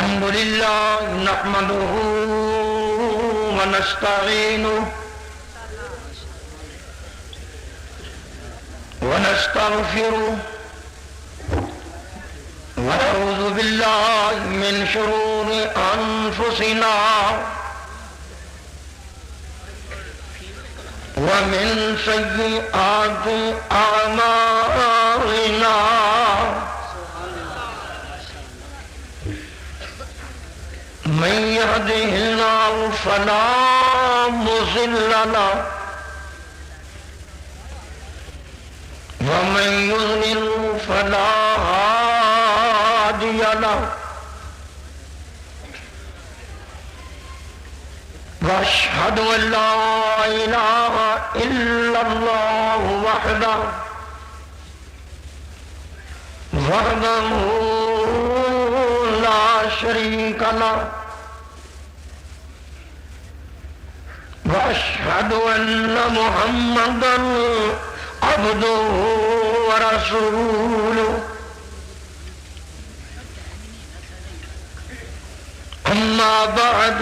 الحمد لله نحمده ونستعينه ونستغفره ونعوذ بالله من شرور أنفسنا ومن سيئات أعمالنا من يهده الله فلا مضل له ومن يضلل فلا هادي له واشهد ان لا اله الا الله وحده لا شريك له واشهد ان محمدا عبده ورسوله اما بعد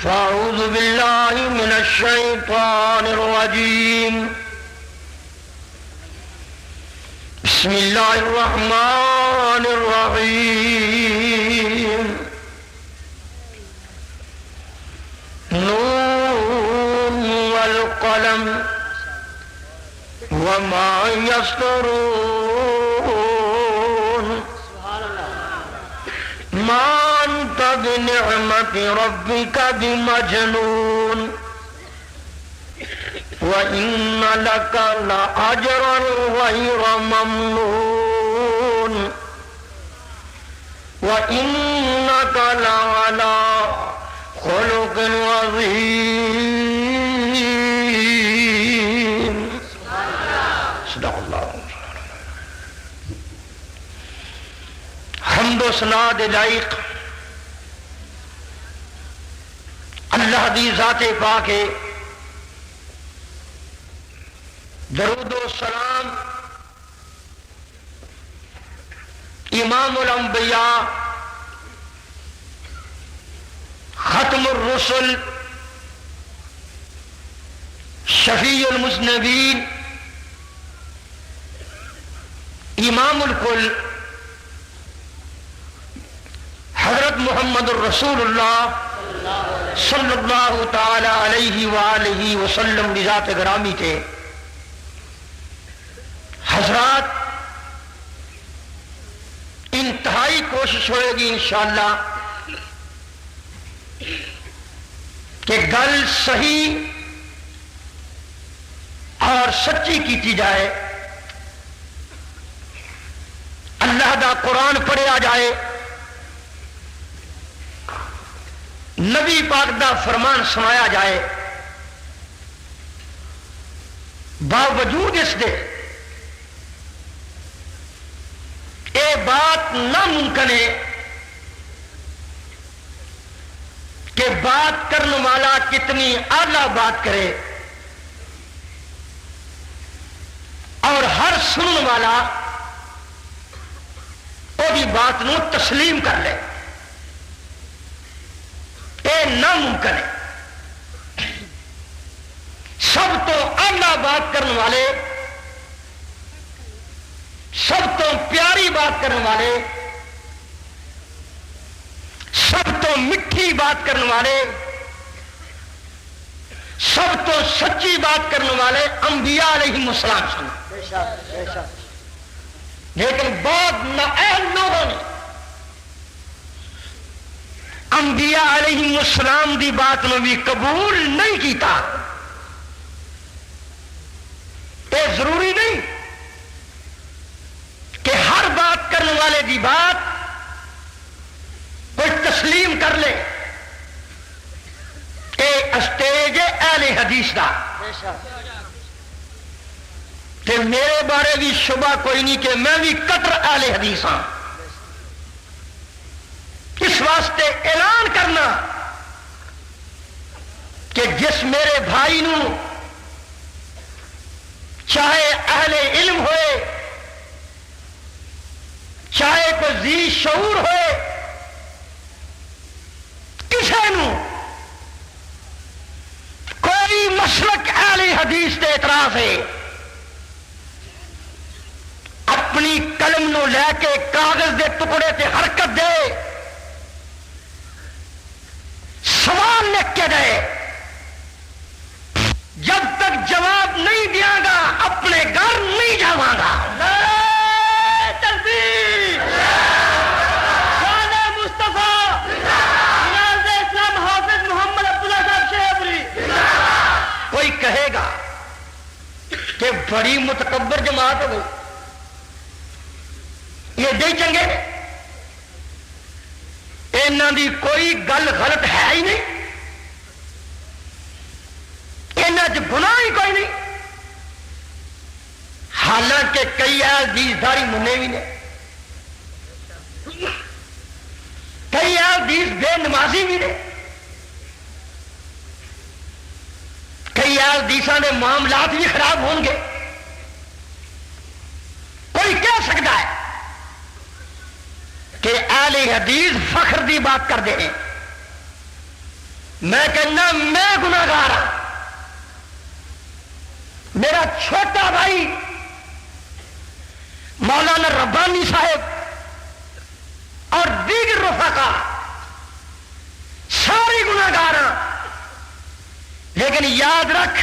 فاعوذ بالله من الشيطان الرجيم بسم الله الرحمن الرحيم نون والقلم وما يسطرون ما أنت بنعمة ربك بمجنون وإن لك لأجرا غير ممنون وإنك لعلى خلق عظيم صدق اللہ. حمد و ثنا دے لائق اللہ دی ذات پاک ہے. درود و سلام امام الانبیاء ختم الرسل شفیع المذنبین امام الکل حضرت محمد الرسول اللہ صلی اللہ تعالی علیہ وآلہ وسلم ذات گرامی کے حضرات، انتہائی کوشش ہوئے گی انشاءاللہ کہ گل صحیح اور سچی کیتی جائے، اللہ دا قرآن پڑھیا جائے، نبی پاک دا فرمان سنایا جائے، باوجود اس دے یہ بات ناممکن ہے کہ بات کرنے والا کتنی اعلیٰ بات کرے اور ہر سننے والا وہی بات نو تسلیم کر لے. یہ ناممکن ہے. سب تو اعلیٰ بات کرنے والے، سب تو پیاری بات کرنے والے، سب تو میٹھی بات کرنے والے، سب تو سچی بات کرنے والے انبیاء علیہ السلام سن. لیکن بہت نااہل لوگوں نے انبیاء علیہ السلام دی بات میں بھی قبول نہیں کیتا. یہ ضروری نہیں کہ ہر بات کرنے والے دی بات کوئی تسلیم کر لے. اے اسٹیج ہے اہل حدیث دا. تے میرے بارے بھی شبہ کوئی نہیں کہ میں بھی قطر اہل حدیث ہاں. اس واسطے اعلان کرنا کہ جس میرے بھائی نو چاہے اہل علم ہوئے، چاہے کوئی ذی شعور ہوئے، اعتراض ہے، اپنی قلم نو لے کے کاغذ دے ٹکڑے تے حرکت دے، سوال لکھ کے دے، جب تک جواب نہیں دیا گا اپنے گھر نہیں جاواں گا۔ تکبیر، شان مصطفیٰ، ناز اسلام حافظ محمد عبداللہ صاحب شیخ۔ کوئی کہے گا کہ بڑی متکبر جماعت ہو گئی، یہ دے چنگے نے، انہاں دی کوئی گل غلط ہے ہی نہیں، انہاں چ گناہ ہی کوئی نہیں، حالانکہ کئی حدیث داری منے بھی نے، کئی حدیث بے نمازی بھی نے، کئی حدیثاں دے معاملات بھی خراب ہون گے۔ کوئی کہہ سکتا ہے کہ اہل حدیث فخر دی بات کر دے ہیں، میں کہنا میں گناہگار ہوں، میرا چھوٹا بھائی مولانا ربانی صاحب اور دیگر رفقا سارے گناہگار ہیں، لیکن یاد رکھ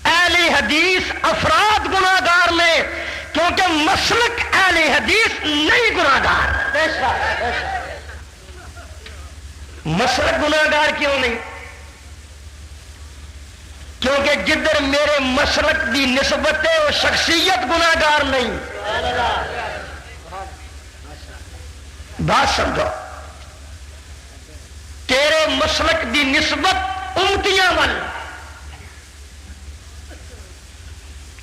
اہل حدیث افراد گناہگار نے، کیونکہ مسلک اہل حدیث نہیں گناہگار۔ مسلک گناہگار کیوں نہیں؟ کیونکہ جدھر میرے مسلک دی نسبت ہے وہ شخصیت گناہگار نہیں۔ بات سمجھو، تیرے مسلک دی نسبت امتیاں وال،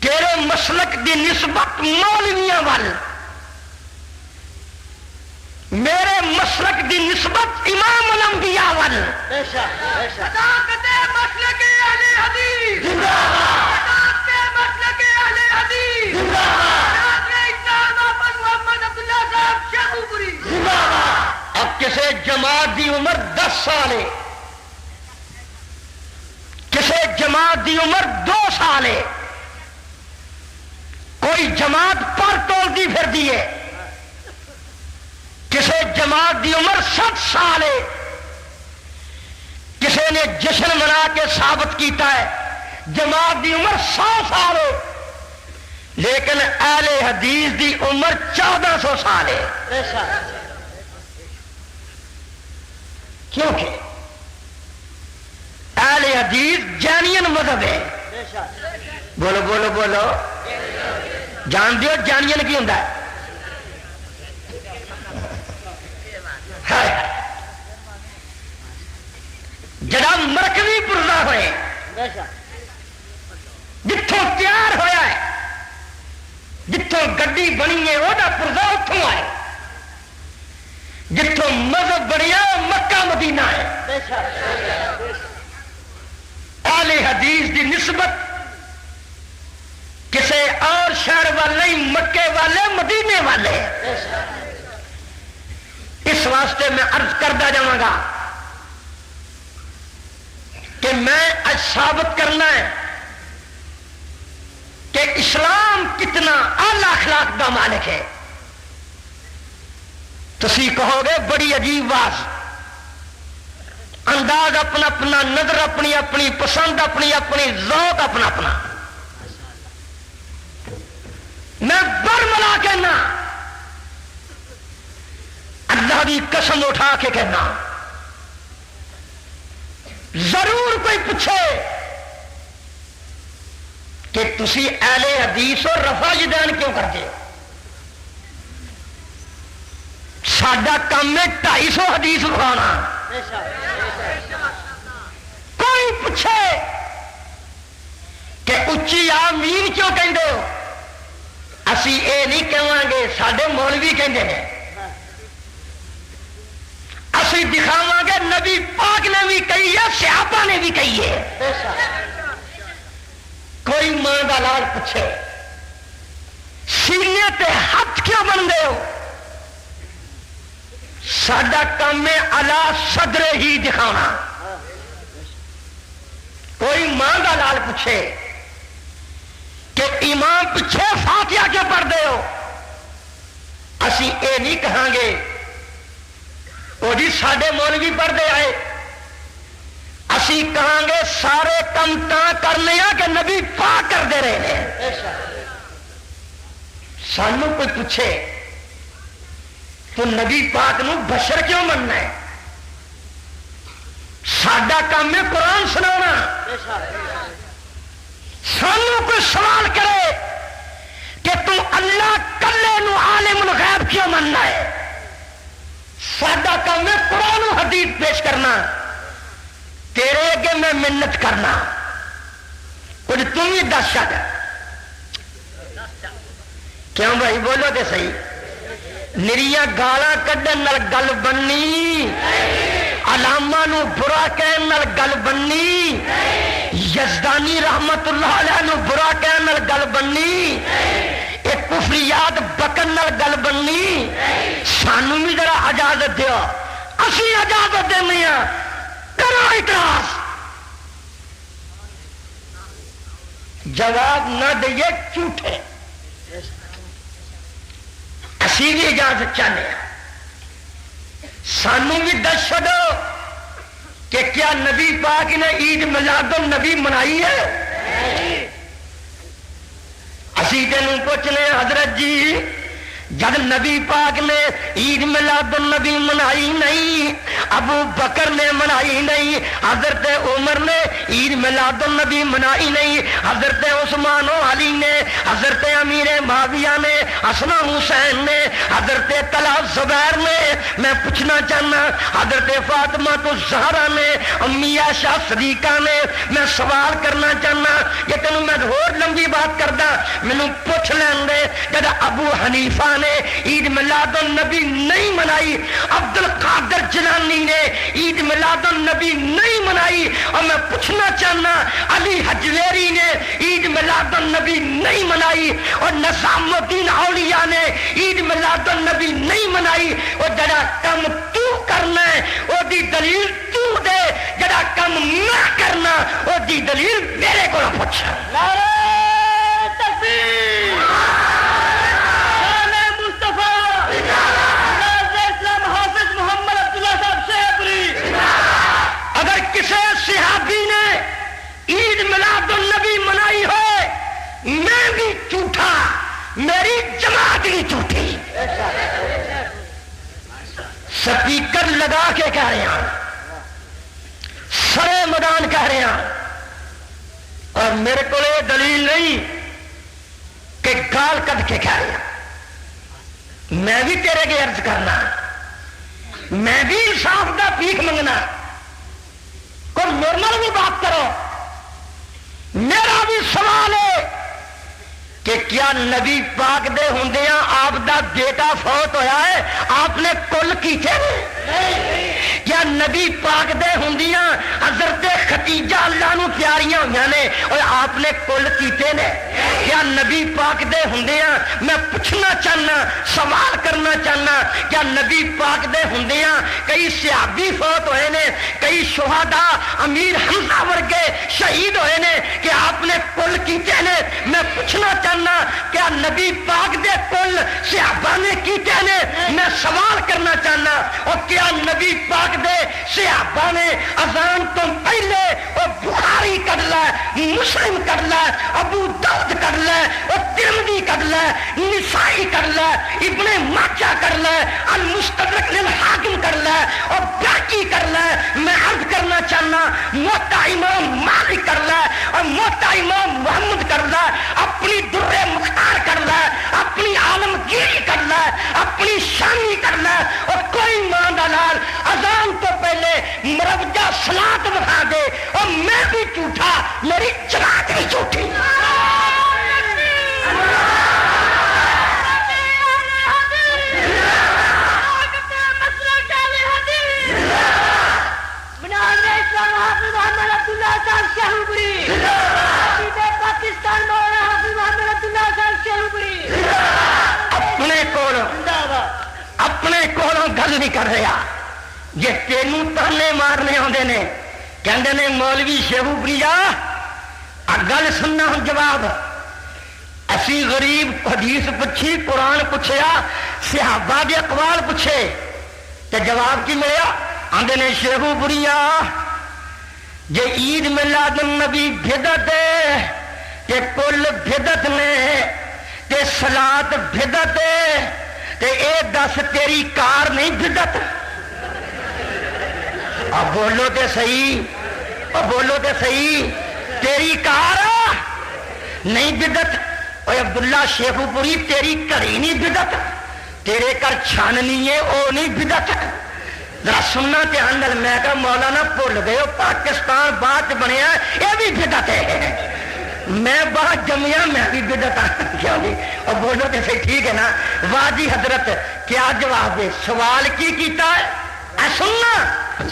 تیرے مسلک دی نسبت مولویاں وال، میرے مسلک دی نسبت امام الانبیاء وال۔ صداقت مسلک اہل حدیث زندہ باد، صداقت مسلک اہل حدیث زندہ باد، حافظ محمد عبداللہ صاحب شیخو پوری زندہ باد۔ اب کسی جماعت دی عمر 10 سال ہے، کسی جماعت دی عمر 2 سال ہے، کوئی جماعت پر تول دی پھر دی ہے، کسی جماعت دی عمر 7 سال ہے، کسی نے جشن منا کے ثابت کیتا ہے جماعت دی عمر 100 سال ہے، لیکن اہل حدیث دی عمر 1400 سال ہے۔ کیونکہ اہل حدیث جینین مذہب ہے۔ بولو بولو بولو، جان دیو جانین کی ہوتا ہے؟ جڑا مرکزی پرزا ہوئے جتوں تیار ہویا ہے، جتوں گڈی بنی ہے وہ پرزا اتوں آئے، جتوں مذہب بنیا مکہ مدینہ ہے۔ اہل حدیث دی نسبت کسی اور شہر والے، مکے والے، مدینے والے۔ اس واسطے میں عرض کرتا جاؤں گا کہ میں آج ثابت کرنا ہے کہ اسلام کتنا اعلی اخلاق کا مالک ہے۔ تسی کہو گے بڑی عجیب بات، انداز اپنا اپنا، نظر اپنی اپنی، پسند اپنی اپنی، ذوق اپنا اپنا۔ میں برملا کہنا، اللہ کی قسم اٹھا کے کہنا، ضرور کوئی پوچھے کہ تسی اہل حدیث اور رفع یدین کیوں کرتے ہو؟ ساڈا کام ہے 250 حدیث اٹھانا۔ کوئی پوچھے کہ اچھی آمین کیوں کہندے ہو؟ اسی اے نہیں کہیں گے ساڈے مولوی کہندے ہیں، اسی دکھاواں گے نبی پاک نے بھی کہی ہے، صحابہ نے بھی کہی ہے۔ کوئی ماں کا لال پوچھے سینے تے ہاتھ کیوں بنتے ہو؟ ساڈا کام ہے اعلی صدر ہی دکھانا۔ کوئی ماں کا لال پوچھے کہ امام پیچھے فاتحہ کیوں پڑھتے ہو؟ اسی اے نہیں کہاں گے وہ جی ساڈے مولوی پڑھتے آئے، اسی کہاں گے سارے کم تاں کرنے کہ نبی پاک کرتے رہے ہیں۔ سانو کوئی پوچھے تو نبی پاک نو بشر کیوں مننا ہے؟ ساڈا کام ہے قرآن سنانا۔ سانو کوئی سوال کرے کہ تو اللہ کلے نو عالم الغیب کیوں مننا ہے؟ ساڈا کام ہے قرآن و حدیث پیش کرنا، تیرے اگے میں منت کرنا، کچھ تم ہی دس چک۔ کیوں بھائی بولو تے صحیح؟ نریاں گالاں کڈن نال گل بننی، علامہ نو برا کہن نال گل بننی، یزدانی رحمت اللہ علیہ نو برا کہن نال گل بننی، ایک کفریات بکن نال گل بننی۔ سانو بھی ذرا اجازت دیو، اسی اجازت دینے ہاں، کرو اعتراض۔ جواب نہ دئیے جھوٹے، اسی بھی اجازت چاہتے ہیں۔ سانو بھی دس چھڈو کہ کیا نبی پاک نے عید میلاد النبی منائی ہے؟ اسی تینوں پوچھنے حضرت جی جب نبی پاک نے عید میلاد النبی منائی نہیں، ابو بکر نے منائی نہیں، حضرت عمر نے عید میلاد النبی منائی نہیں، حضرت عثمان و علی نے، حضرت امیر معاویہ نے، حسن حسین نے، حضرت طلحہ زبیر نے، میں پوچھنا چاہنا حضرت فاطمہ تو زہرا نے، امی عائشہ صدیقہ نے، میں سوال کرنا چاہنا یہ تینوں میں اور لمبی بات کردا مینوں پوچھ لین دے جب ابو حنیفہ نے عید میلاد النبی نہیں منائی، عبد القادر جیلانی نے عید میلاد النبی نہیں منائی، اور میں پوچھنا چاہنا علی حجویری نے عید میلاد النبی نہیں منائی، اور نظام الدین اولیاء نے عید میلاد النبی نہیں منائی۔ اور جڑا کم تو کرنا ہے وہ دی دلیل تو دے، جڑا کم میں کرنا وہ دی دلیل میرے کو پوچھ۔ نعرہ تکبیر، اگر کسی صحابی نے عید میلاد النبی منائی ہو میں بھی جھوٹا، میری جماعت بھی جھوٹی۔ سپیکر لگا کے کہہ رہے ہیں، سرے میدان کہہ رہے ہیں، اور میرے کو یہ دلیل نہیں کہ گال کد کے کہہ رہے ہیں۔ میں بھی تیرے کے عرض کرنا، میں بھی انصاف کا بھیک منگنا، کوئی نارمل بھی بات کرو۔ میرا بھی سوال ہے کہ کیا نبی پاک دے ہوندیاں آپ دا بیٹا فوت ہویا ہے آپ نے کل کیتے ہیں؟ کیا نبی پاک دے ہوندیاں حضرت ختیجہ اللہ نو پیاریاں ہوئیاں نے اور آپ نے کل کیتے نے؟ کیا نبی پاک دے ہوندیاں میں پوچھنا چاہنا، سوال کرنا چاہنا، کیا نبی پاک دے ہوندیاں کئی صحابی فوت ہوئے نے، کئی شہداء امیر حمزہ ورگے شہید ہوئے نے، کہ آپ نے کل کیتے نے؟ میں پوچھنا چاہنا کیا نبی پاک دے کل صحابہ نے کیتے نے؟ میں سوال کرنا چاہنا اور کیا نبی پاک دے صحابہ نے اذان تو پہلے اور بخاری کر لے، مسلم کر لے، ابو داؤد کر لے، اور ترمذی کر لے، نسائی کر لے، ابن ماجہ کر لے، المستدرک للحاکم کر لے، اور باقی کر لے، میں عرض کرنا چاہنا موتا امام مالک کر لے اور موتا امام محمد کر لے، اپنی در مختار کر لے، اپنی عالمگیری کر لے، اپنی شانی کر لے، اور کوئی مان دلال اذان تو پہلے مروجہ صلاۃ بتا دے اور میں بھی جھوٹا، میری جماعت بھی جھوٹی۔ اپنے کولوں گل نہیں کر رہا، جی تینوں تانے مارنے آتے نے کہندے نے مولوی شیخو پریا گل سننا ہوں جواب اسی غریب حدیث پوچھی، قرآن پوچھیا، صحابہ کے اقوال پوچھے تے جواب کی ملیا؟ آندے نے شیخو بریا جے عید میلاد النبی بدعت ہے تے کل بدعت نے تے صلاۃ بدعت ہے تے اے دس تیری کار نہیں بدعت؟ اب بولو تے صحیح، اب بولو تے صحیح، تیری کار نہیں بدعت؟ اوے عبداللہ شیخو پوری تیری گھڑی نہیں بدعت؟ تیرے گھر چھاننی ہے وہ نہیں بدعت؟ ذرا سننا دھیان نال، میں کہا مولانا بھول گئے ہو پاکستان بعد بنیا یہ بھی بدعت ہے، میں باہر جمیا میں بھی بدعت کیوں نہیں؟ اور بولو تو صحیح، ٹھیک ہے نا؟ واہ جی حضرت کیا جواب ہے؟ سوال کی کیتا ہے؟ سننا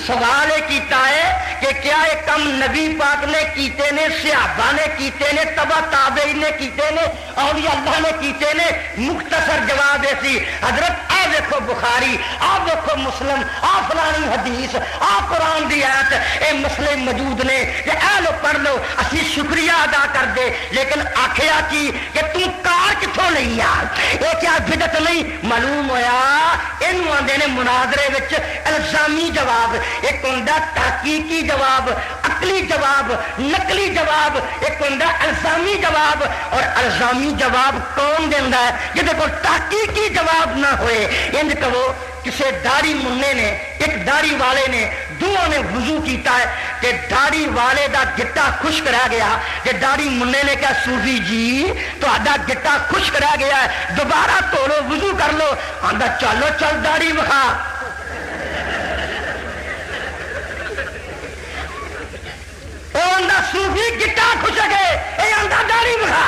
سوال یہ کیتا ہے کہ کیا یہ کم نبی پاک نے کیتے نے، صحابہ نے کیتے نے، تبع تابعین نے کیتے نے، اولیاء اللہ نے کیتے نے؟ مختصر جواب ایسی حضرت آ دیکھو بخاری، آ دیکھو مسلم، آ فلانی حدیث، آ قرآن دی آیت، اے مسئلے موجود نے کہ اے لو پڑھ لو، اسی شکریہ ادا کر دے، لیکن آخیا کی کہ تم کار کتوں نہیں آ؟ یہ کیا بدعت نہیں؟ معلوم ہویا اینو آندے نے مناظرے وچ الزامی جواب، ایک ہوندا تحقیقی جواب، عقلی جواب، نقلی جواب، ایک ہوندا الزامی جواب۔ اور الزامی جواب کون دیندا ہے؟ جہدے کول تحقیقی جواب نہ ہوئے، انج کہو کسے داڑھی مننے نے، ایک داڑھی والے نے، دونوں نے وضو کیتا ہے کہ داڑھی والے دا گٹا خشک رہ گیا، کہ داڑھی مننے نے کہا صوفی جی تہاڈا گٹا خشک رہ گیا ہے، دوبارہ دھو لو، وضو کر لو۔ آندا چلو چل داڑھی وکھا۔ صوفی گٹا خشک ہے، یہ آندا داڑھی وکھا۔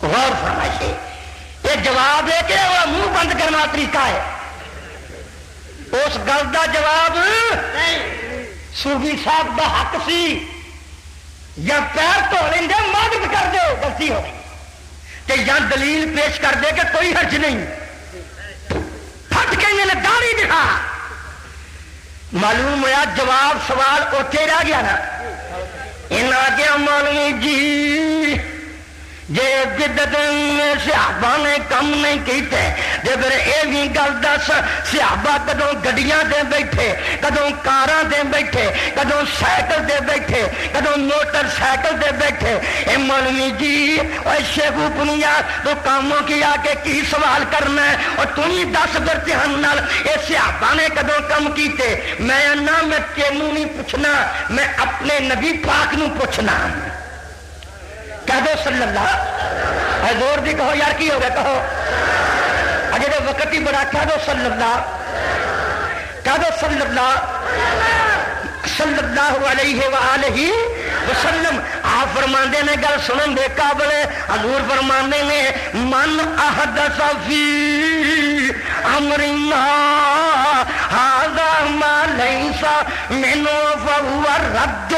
غور فرمائیے، یہ جواب ہے کہ وہ منہ بند کرنے کا طریقہ ہے؟ اس گل کا جواب صوفی صاحب کا حق سی، یا پیر دھو لیں گے مدد کر دو غلطی ہو کہ یا دلیل پیش کر دے کہ کوئی حرج نہیں، پھٹ کے میں نے داڑھی دکھا۔ معلوم ہوا جواب سوال اوتھے رہ گیا نا۔ ان آگیا مولوی جی جے بدعت صحابہ نے کم نہیں کیتے تے پھر یہ بھی گل دس، صحابہ کدوں گڈیاں تے بیٹھے، کدوں کاراں تے بیٹھے، کدوں سائیکل تے بیٹھے، کدوں موٹر سائیکل تے بیٹھے۔ اے مولوی جی اے شیخو پنیا تو کاموں کی آ کے کی سوال کرنا ہے؟ اور تم ہی دس پھر دھیان نال اے صحابہ نے کدوں کم کیتے؟ میں نہ میں تینوں نہیں پوچھنا، میں اپنے نبی پاک نو پوچھنا۔ کہہ دو صلی اللہ، زور دی کہو یار کی ہو گیا، کہو اجے تو وقت ہی بڑا، کہہ دو صلی اللہ، کہہ دو صلی اللہ علیہ وآلہ وسلم۔ آپ فرماندے نے گل سنن دے قابل، حضور فرماندے نے من احدث فی امرنا ھذا ما لیس منہ فہو رد۔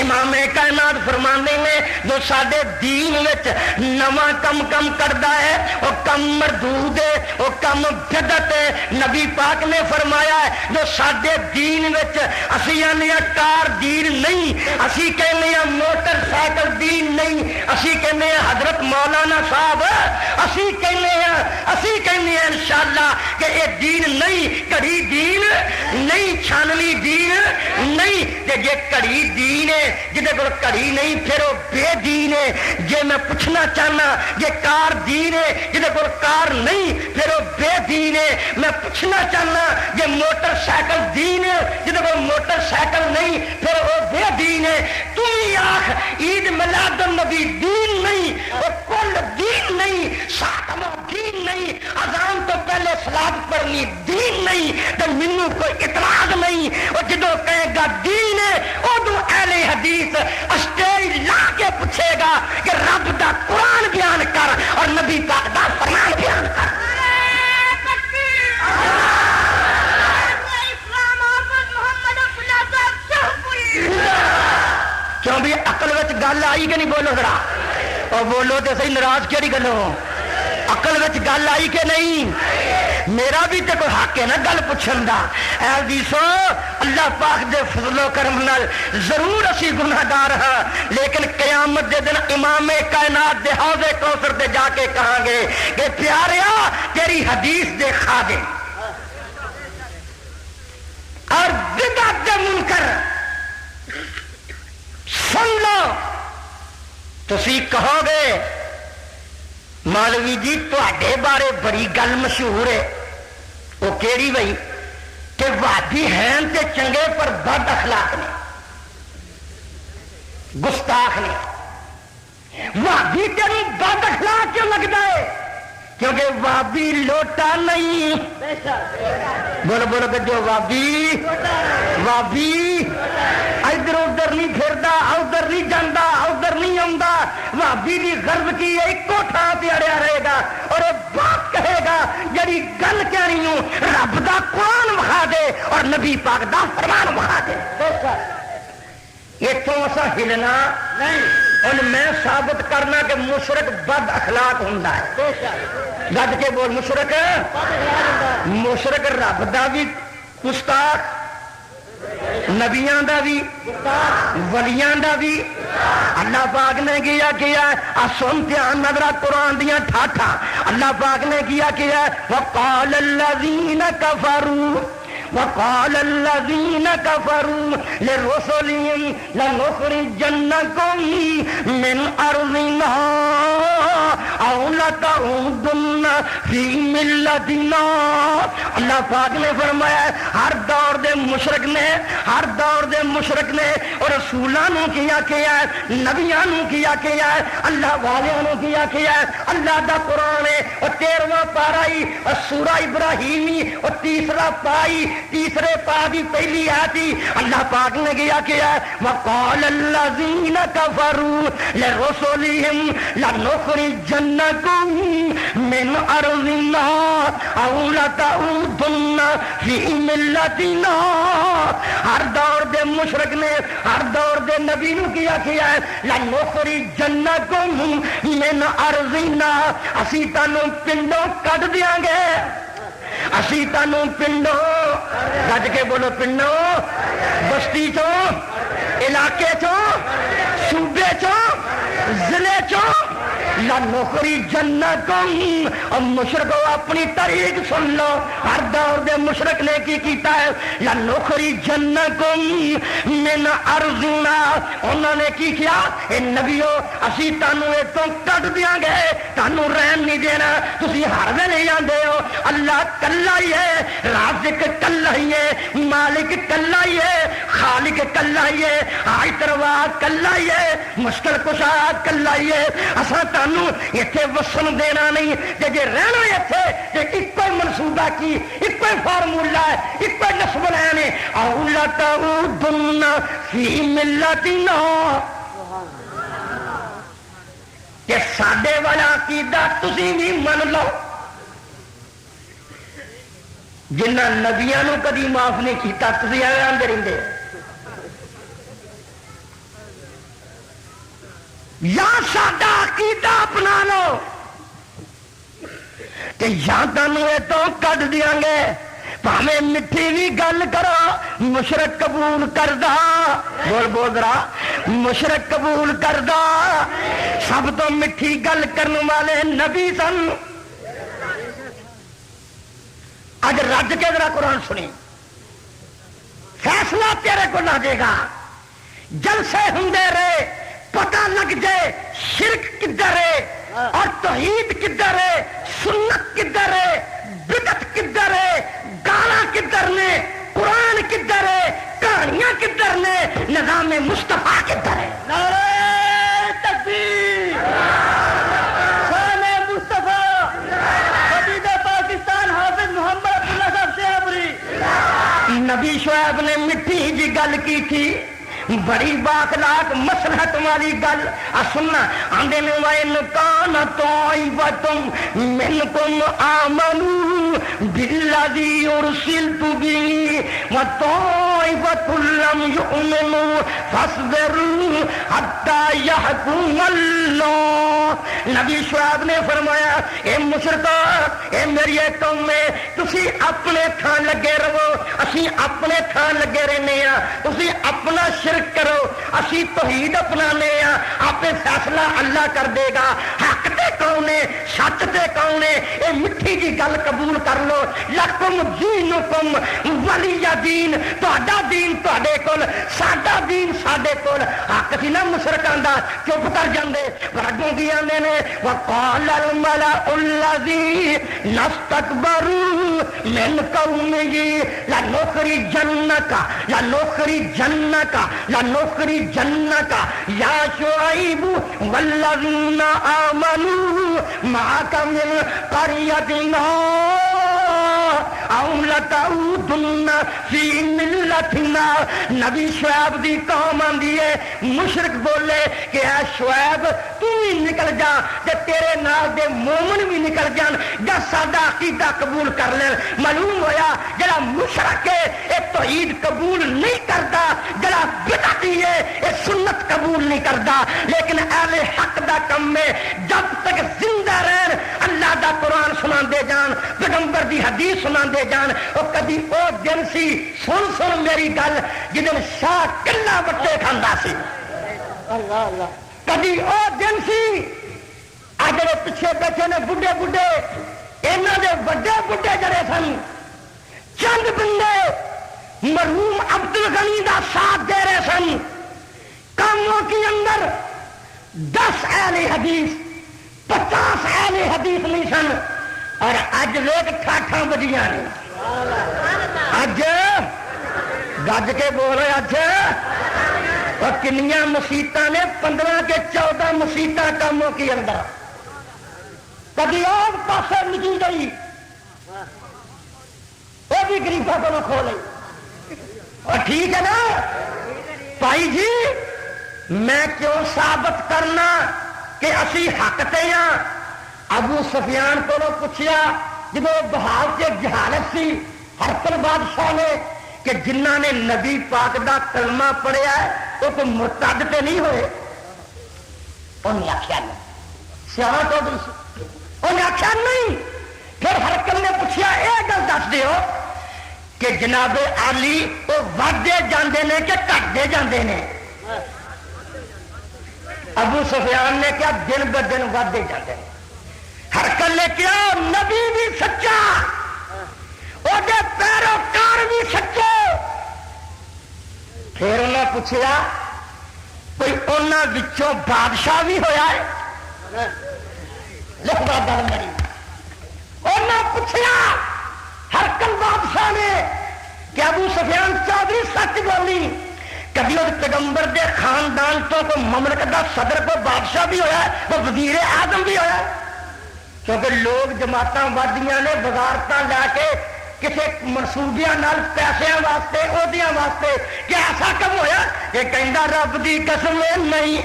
امام کائنات فرماندے نے جو ساڈے دین وچ نواں کم کردا ہے وہ کم مردود ہے، وہ کم بدعت ہے۔ نبی پاک نے فرمایا ہے جو ساڈے دین وچ اسی آنے کار دین نہیں، اسی کہنے موٹر سائیکل دین نہیں، اسی کہنے حضرت مولانا صاحب، اسی کہنے انشاءاللہ کہ یہ دین نہیں، گھڑی دین نہیں، چھاننی دین نہیں۔ کہ جے گھڑی دین ہے جہدے کول گھڑی نہیں پھر وہ بے دین ہے۔ جے میں پوچھنا چاہنا جے کار دین ہے جہدے کول کار نہیں پھر وہ بے دین ہے۔ میں پوچھنا چاہنا جے موٹر سائیکل دین ہے جہدے کول موٹر سائیکل نہیں پھر وہ بے دین ہے۔ تم ہی آخ عید میلاد النبی دین نہیں، اور کل دین نہیں، ساتواں دین نہیں، اذان تو پہلے صلاۃ پڑھنی دین نہیں، تو مینوں کوئی اعتراض نہیں۔ اور جدو کہے گا دین ہے ادو اہل حدیث اسٹیج لا کے پوچھے گا کہ رب دا قرآن بیان کر اور نبی پاک دا فرمان بیان کر۔ کیوں بھی عقل وچ گل آئی کہ نہیں؟ بولو ذرا، اور بولو تو صحیح، ناراض کیڑی گلوں؟ عقل وچ گل آئی کہ نہیں؟ میرا بھی تو کوئی حق ہے نا گل پوچھن دا۔ اے حدیثو اللہ پاک دے فضل و کرم نال ضرور اسی گناہگار ہاں، لیکن قیامت دے دن امام کائنات دے حوض کوثر تے جا کے کہاں گے کہ پیاریا تیری حدیث دے خادم اور بدعت دے منکر سن لو۔ تسی کہو گے مولوی جی تواڈے بارے بڑی گل مشہور ہے، وہ کیڑی بھئی کہ وہابی ہیں تے چنگے پر بد اخلاق نے، گستاخ نے۔ وہابی تیری بد اخلاق کیوں لگتا ہے؟ کیونکہ وہابی لوٹا نہیں۔ بولو بولو کہ جو وہابی ادھر ادھر نہیں پھردا، ادھر نہیں جانا، ادھر نہیں آتا۔ وہابی کی غرض کی ہے ایکو تھان تے اڑیا رہے گا اور بات کہے گا جڑی گل کہنی ہوں رب دا قرآن وکھا دے اور نبی پاک دا فرمان وکھا دے۔ اتوں اسا ہلنا نہیں، اور میں ثابت کرنا کہ مشرک بد اخلاق ہوندا ہے۔ گج کے بول مشرک رب دا بھی گستاخ، نبیاں دا بھی، ولیاں دا بھی۔ اللہ پاک نے کیا سن دھیان نظر قرآن دیا ٹھاٹھا۔ اللہ پاک نے کیا وقال الذین کفروا وقال الذين كفروا لرسلهم لنخرجنكم من أرضنا أو لتعودن في ملتنا۔ اللہ پاک نے فرمایا ہر دور دے مشرک نے اور رسولانوں کیا ہے، نبیانوں کیا ہے، اللہ والیاں کیا ہے۔ اللہ دا قرآن ہے اور 13واں پارا اور سورہ ابراہیمی اور تیسرا پائی، تیسرے پا کی پہلی آتی۔ اللہ پاک نے کیا وقال الذین کفروا لرسلهم لنخرجنکم من ارضنا او لتعودن فی ملتنا۔ ہر دور دے مشرک نے، ہر دور دے نبی نے کیا ہے لنخرجنکم من ارضنا، اسی تانوں پنڈوں کٹ دیاں گے، اسی تانوں پنڈوں، گج کے بولو پنڈوں، بستی چو، علاقے چو، صوبے چو، ضلع چو، لنخرجنکم۔ اور مشرکو اپنی طریق سن لو، ہر دور دے مشرک نے کی کیتا ہے لنخرجنکم من ارضنا۔ انہوں نے کی کیا اے نبیو اسی تانوں اتوں کٹ دیاں گے، تانوں رہن نہیں دینا، تسی ہر ویلے آندے ہو اللہ کلا ہی ہے، رازق کلا ہی ہے، مالک کلا ہی ہے، خالق کلا ہی ہے، حاجت روا کلا ہی ہے، مشکل کشا کلا ہی ہے۔ اساں تانوں ایتھے وسن دینا نہیں، تے جے رہنا ایتھے تے ایک منصوبہ کی، ایک فارمولا ہے، ایک نسب لین ہے، او لتعودن فی ملتنا۔ کہ ساڈے والا عقیدہ تسی بھی من لو، جنہ نبیاں نو کدی معاف نہیں کیتا تسی ایویں آندے رہندے، یا ساڈا عقیدہ اپنا لو تے یا تانوں اتوں کٹ دیاں گے۔ بھاویں میٹھی بھی گل کرو مشرک قبول کردا، بول بول ذرا مشرک قبول کردا۔ سب تو میٹھی گل کرنے والے نبی سن۔ اج رج کے ذرا قرآن سنی، فیصلہ تیرے کو لگ جائے گا۔ جلسے ہوندے رہے، پتہ لگ جائے شرک کدھر ہے اور توحید کدھر ہے، سنت کدھر ہے، بدعت کدھر ہے، گالاں کدھر نے، قرآن کدھر ہے، کہانیاں کدھر نے، نظام مصطفیٰ کدھر ہے۔ نعرہ تکبیر، شان مصطفیٰ، حبیب پاکستان حافظ محمد عبداللہ صاحب شیخ پوری۔ نبی شعیب نے مٹھی جی گل کی تھی، بڑی باخلاق مصلحت والی گل سننا آندے نے وَإِنْ كَانَ طَائِفَةٌ مِّنْكُمْ آمَنُوا بِالَّذِي أُرْسِلْتُ بِهِ وَطَائِفَةٌ لَّمْ يُؤْمِنُوا فَاصْبِرُوا حَتَّىٰ يَحْكُمَ اللَّهُ۔ نبی شعیب نے فرمایا اے مشرکو اے میری قوم میں تسی اپنے تھان لگے رہو، اسی اپنے تھان لگے رہنے ہاں، تسی اپنا شرک کرو، اسی توحید اپنانے ہاں، آپ فیصلہ اللہ کر دے گا۔ حق تے کون ہے، سچ تے کون ہے، اے مٹھی جی گل قبول کر لو۔ لکم دینکم ولی دین، تہاڈا دین تہاڈے کول، ساڈا دین ساڈے کول۔ حق سی نا مشرکاں دا، چپ کر جاندے۔ اگوں کی آندے نے وقال الملأ الذین استکبروا من قومه لنخرجنک یا شعیب والذین آمنوا معک من قریتنا او لتعودن فی ملتنا۔ نبی شعیب دی قوم آندی ہے، مشرک بولے کہ اے شعیب تو بھی نکل جا تے تیرے نال دے مومن بھی نکل جان، جا ساڈا عقیدہ قبول کر لے۔ معلوم ہویا جڑا مشرک ہے اے توحید قبول نہیں کردا، جڑا بدعتی ہے اے سنت قبول نہیں کردا۔ لیکن اہل حق دا کم ہے جب تک زندہ رہن اللہ دا قرآن سناندے جان، پیغمبر دی حدیث سناندے جان۔ او کدی او دن سی، سن میری گل، جدن شاہ کلا بٹے کھاندا سی، اللہ اللہ، کدی او دن سی آ جڑے پیچھے بیٹھے نے بڈھے بڈھے، انہاں دے بڑے بڈھے جڑے سن چند بندے مرحوم عبد الغنی دا ساتھ دے رہے سن، کاموں کے اندر 10 اہل حدیث 50 اہل حدیث نہیں سن، اور اج ویک ٹھاٹھاں بجیاں نے۔ اج گج کے بول رہے اج اور کنیاں مسیتاں نے 15 کے 14 مسیتاں کاموں کے اندر، کبھی اور پاسے نکل گئی وہ بھی گریفا کو کھولے۔ اور ٹھیک ہے نا بھائی جی، میں کیوں ثابت کرنا کہ اسی حق تے ہاں۔ ابو سفیان کو پوچھا جب وہ بہار سے جہالت سی ہرقل بادشاہ نے کہ جنہ نے نبی پاک دا کلمہ پڑھیا ہے وہ کوئی مرتد تے نہیں ہوئے؟ انہیں آخیا نہیں، سیاح تو انہیں آخیا نہیں۔ پھر ہرقل نے پوچھا یہ گل دس دیو کہ جناب علی وہ ودے جاندے نے کہ گھٹتے جاندے نے؟ ابو سفیان نے کیا دن ب دن ودے جاندے نے۔ ہرقل نے کیا نبی بھی سچا، وہ پیروکار بھی سچے۔ پھر انہیں پوچھا کوئی انہاں وچوں بادشاہ بھی ہویا ہے؟ لکھوا گل میری، انہیں پوچھا ہرقل بادشاہ نے کہ ابو سفیان چودھری سچ بولی، کبھی وہ پیغمبر دے خاندان تو کوئی مملکت دا صدر کو بادشاہ بھی ہویا ہے، وہ وزیر اعظم بھی ہویا ہے؟ کیونکہ لوگ جماعتاں ودیاں نے وزارتاں لا کے کسی منصوبیاں نال پیسوں واسطے عہدیاں واسطے، کیا ایسا کم ہویا؟ یہ کہندا رب دی قسم نہیں،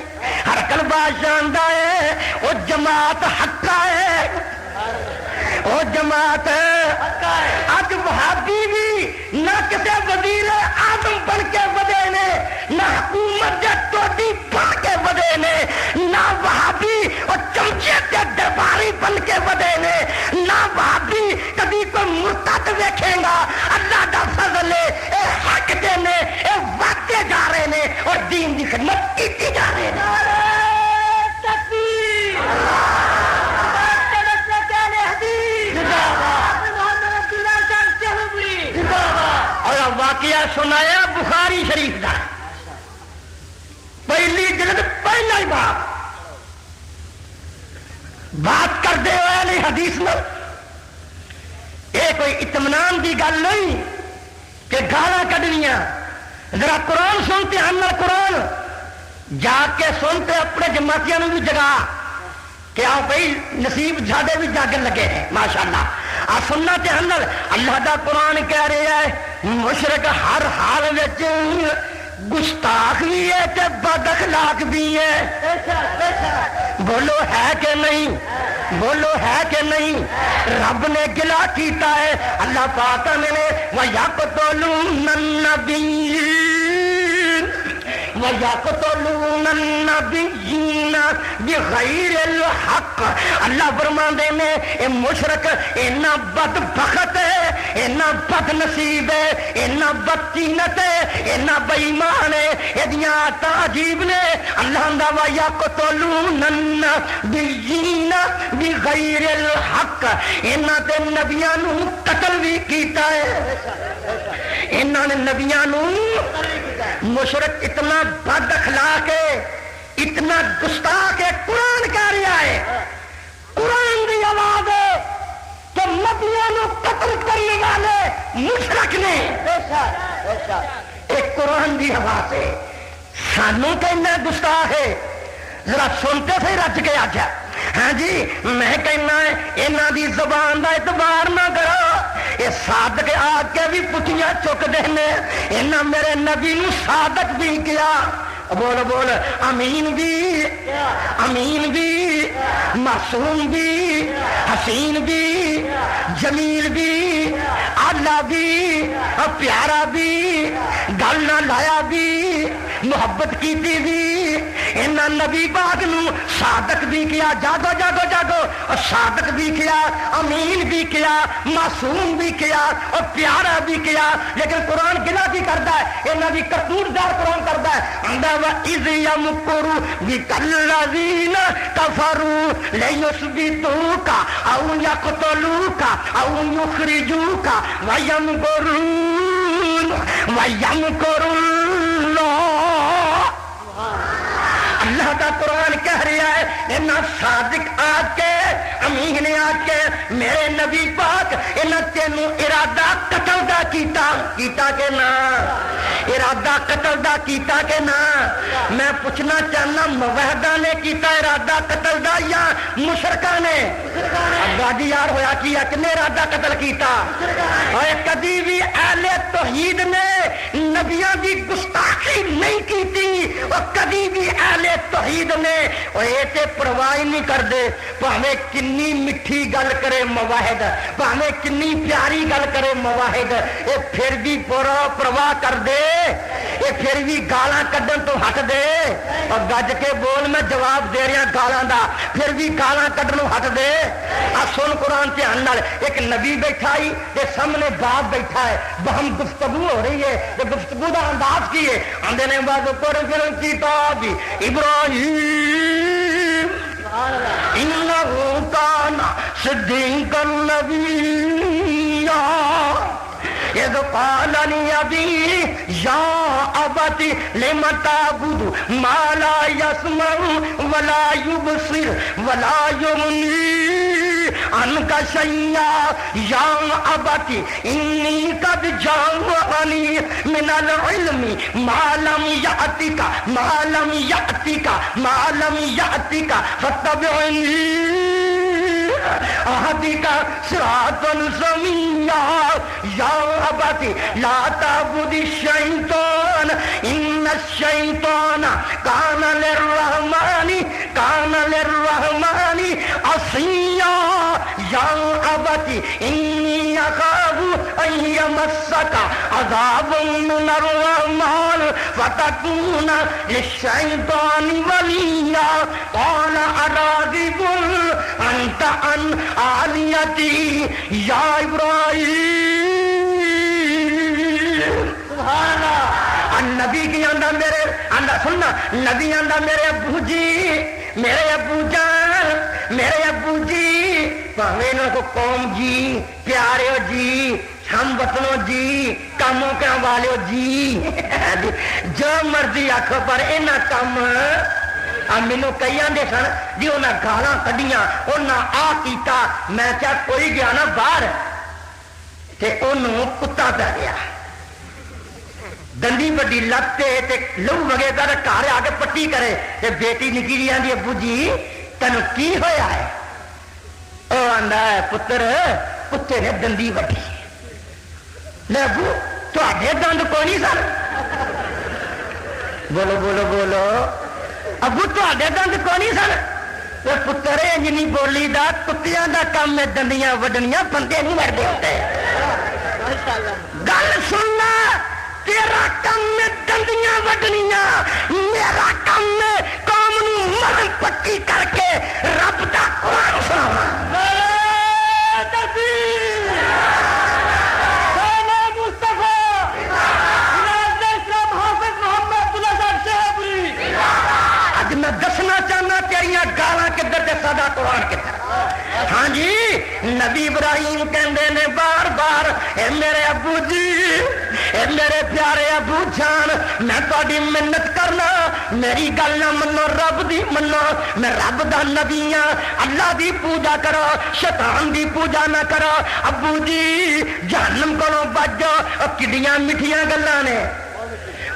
ہرقل بادشاہ آندا ہے وہ جماعت حقا ہے، وہ جماعت اج وہابی بھی نہ کسی وزیر اعظم بن کے ودے نے، نہ حکومت دے ٹوٹی بن کے ودے نے، نہ وہابی اور چمچے کے درباری بن کے ودے نے، نہ وہابی کبھی کوئی مرتد ویکھے گا۔ اللہ دا فضل ہے، اے حق دے نے، اے وعدے جا رہے نے اور دین دی خدمت کیتی جا رہے ہیں۔ اور واقعہ سنایا بخاری شریف کا، پہلی جلد پہلا ہی بات کرتے ہوئے نہیں حدیث میں، یہ کوئی اطمینان کی گل نہیں کہ گالاں کڈنیاں۔ ذرا قرآن سنتے ہم قرآن جا کے سنتے اپنے جماعتیاں بھی جگا کہ آؤ بھائی نصیب زیادہ بھی جاگن لگے ہیں ماشاءاللہ۔ آ سننا تے ہم اللہ دا قرآن کہہ رہا ہے مشرک ہر حال وچ گستاخ بھی ہے کہ بد اخلاق بھی ہے؟ بولو ہے کہ نہیں؟ بولو ہے کہ نہیں؟ رب نے گلا کیتا ہے، اللہ پاک نے وَيَقْتُلُونَ النَّبِيِّينَ وَيَقْتُلُونَ النَّبِيِّينَ بِغَيْرِ الْحَقِّ۔ اللہ فرماندے نے اے مشرک اینا بدبخت ہے، اینا بد نصیب ہے، اینا بدتینت ہے، اینا بے ایمان ہے، ایدیاں عجیب نے۔ اللہ دا وَيَقْتُلُونَ النَّبِيِّينَ بِغَيْرِ الْحَقِّ، اینا تے نبیاں نو قتل بھی کیتا ہے، اینا نے نبیاں نو۔ مشرک اتنا بد اخلاق ہے، اتنا گستاخ ہے، قرآن کہہ رہا ہے، قرآن دی آواز ہے کہ نبیوں کو قتل کرنے والے مشرک نے، ایک قرآن دی آواز ہے۔ سانو کہنا گستاخ ہے، ذرا سنتے سے رج کے آجا۔ ہاں جی میں کہنا ہے انہاں دی زبان دا اعتبار نہ کرو، یہ صادق آ کے بھی پٹھیاں چک دینے، انہاں میرے نبی نو صادق بھی کیا۔ بول بول امین بھی، امین بھی، معصوم بھی، حسین بھی، جمیل بھی، آلہ بھی، پیارا بھی، گل نہ لایا بھی، محبت کی بھی، انہاں نبی پاک نو صادق بھی کیا، جاگو جاگو جاگو، اور صادق بھی کیا، امین بھی کیا، معصوم بھی کیا، اور پیارا بھی کیا۔ لیکن قرآن گلا کی کرتا ہے، انہاں دی کرتوت دار قرآن کرتا ہے، وَإِذْ يَمْكُرُ بِكَ الَّذِينَ كَفَرُوا لِيُثْبِتُوكَ أَوْ يَقْتُلُوكَ أَوْ يُخْرِجُوكَ وَيَمْكُرُونَ وَيَمْكُرُ اللَّهُ۔ اللہ کا قرآن کہہ رہا ہے انہاں صادق آج کے، امین آج کے میرے نبی پاک انہاں تینوں ارادہ قتل دا کیتا کہ نہ؟ ارادہ قتل دا کیتا کہ نہ؟ میں پوچھنا چاہنا موحدہ نے کیتا ارادہ قتل دا یا مشرکہ نے؟ گاڑی یار ہویا کیا کنے ارادہ قتل کیتا؟ اور کبھی بھی اہل توحید نے نبیوں کی گستاخی نہیں کیتی، اور کبھی بھی اہل توحید نے ایسے پرواہ نہیں کر دے، پاویں کنی میٹھی گل کرے مواحد، پاویں کنی پیاری گل کرے مواحد، یہ پھر بھی پرواہ کر دے، یہ پھر بھی گالاں کڈن تو ہٹ دے۔ اور گج کے بول، میں جواب دے رہا گالاں دا، پھر بھی گالاں کڈنوں ہٹ دے۔ آ سن قرآن دھیان نال، ایک نبی بیٹھا ہی تے سامنے باپ بیٹھا ہے، بہم گفتگو ہو رہی ہے، تے گفتگو دا انداز کی ہے؟ آندے نے وَاذْكُرْ فِي الْكِتَابِ إِبْرَاهِيمَ إِنَّهُ كَانَ صِدِّيقًا نَبِيًّا إِذْ قَالَ لِأَبِيهِ يَا أَبَتِ لِمَ تَعْبُدُ مَا لَا يَسْمَعُ وَلَا يُبْصِرُ وَلَا يُغْنِي عنك شيئا يا أبت إني قد جاءني من العلم ما لم يأتك فاتبعني أهدك صراطا سويا يا أبت لا تعبد الشيطان إن الشيطان كان للرحمن عصيا يا أبت إني أخاف أن يمسك عذاب من الرحمن فتكون للشيطان وليا قال أراغب أنت عن آلهتي يا إبراهيم۔ سبحان اللہ۔ نبی کی آندا میرے آندا سننا، نبی آندا میرے ابو جی، میرے ابو جان، میرے ابو جی، پاویں نہ کو قوم جی، پیارے جی، ہم وطنوں جی، کاموں کے والے جی، جو مرضی آخو پر اینا کام مینو کئی آدھے سن جی انہیں گالاں کڈیاں، انہیں آ کیتا، میں کیا کوئی گیا نا باہر تے انہوں کتا پہ گیا، دندی بڑی لتے لو وگے گا گھر آ کے پٹی کرے تے بیٹی نکی جی آدھی ابو جی تینوں کی ہویا ہے؟ وہ آندا ہے پتر کتے نے دندی وڈی۔ لے ابو تے دند کوئی نہیں سن، بولو بولو بولو ابو تے دند کو نہیں سن پتر انج نہیں بولی دا کتیاں دا کام ہے دندیاں وڈنیاں بندے نہیں مرتے ہوتے گل سننا تیرا کام ہے دندیاں وڈنیاں میرا کام ہے قوم نو مرن پکی کر کے رب دا قرآن سناواں میں دسنا چاہنا تیریاں گالاں کدھر تے ساڈا قرآن کدھر ہاں جی نبی ابراہیم کہندے نے بار بار اے میرے ابو جی اے میرے پیارے ابو جان میں تہاڈی منت کرنا میری گل نہ منو رب دی منو میں رب دا نبی ہاں اللہ دی پوجا کرو شیطان دی پوجا نہ کرو ابو جی جہنم کولوں بچ جاؤ کڈیاں میٹھیاں گلاں نے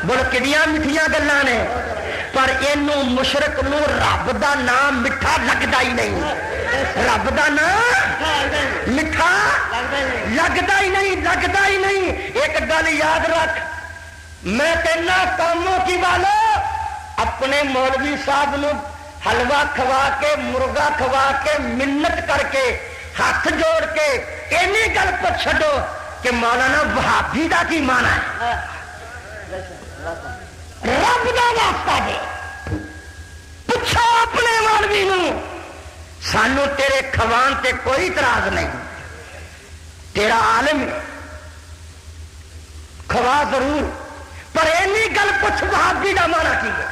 بول کڈیاں میٹھیاں گلاں نے پر اینو مشرک نو رب دا نام میٹھا لگدا ہی نہیں رب دا نام میٹھا لگدا ہی نہیں لگدا ہی نہیں ایک گل یاد رکھ میں کہنا کاموں کی والو اپنے مولوی صاحب نو حلوہ کھوا کے مرغا کھوا کے منت کر کے ہاتھ جوڑ کے اینی گل پر چھڈو کہ مولانا وہابی دا کی مانا ہے رب دا واسطہ دے پوچھو اپنے مولوی نو سانو تیرے کھوان تے کوئی اعتراض نہیں تیرا عالم کھوا ضرور پر اینی گل پوچھ وہابی دا مانا کی ہے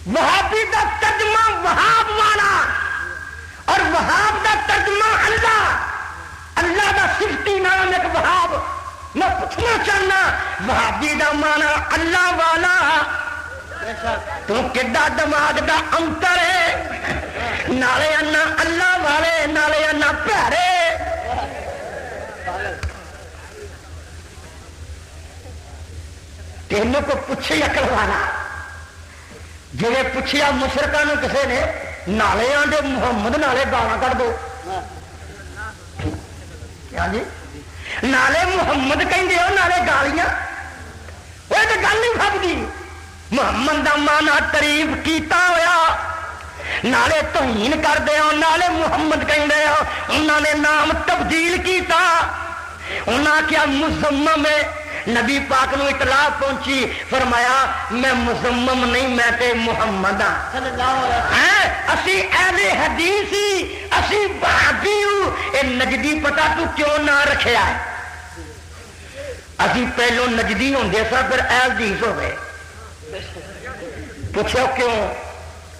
وہابی دا ترجمہ وہاب والا اور وہاب دا ترجمہ اللہ اللہ دا صفتی نام ایک وہاب میں پوچھنا چاہنا وہابی دا مانا اللہ والا تو کڈا دماغ دا انتر ہے نالے انا اللہ والے نالے انا پیارے تینوں کو پوچھے عقل والا جی پوچھیا مشرکاں نو کسے نے نالے آندے محمد نالے گالاں کڈ دو کیا جی نالے محمد کہندے ہو نالے گالیاں وہ تو گل نہیں بھبدی محمد دا مانا تعریف کیتا ہویا نالے توہین کردے ہو نالے محمد کہندے ہو انہاں نے نام تبدیل کیتا انہاں کیا مزمم ہے نبی پاک نو اطلاع پہنچی فرمایا میں مزمم نہیں میں تے محمد ہاں اسی اہل حدیث ہی اسی وہابی ہوں اے نجدی پتہ تو کیوں نہ رکھیا ہے اسی پہلو نجدی ہوندے سا پھر اہل حدیث ہو گئے پوچھو کیوں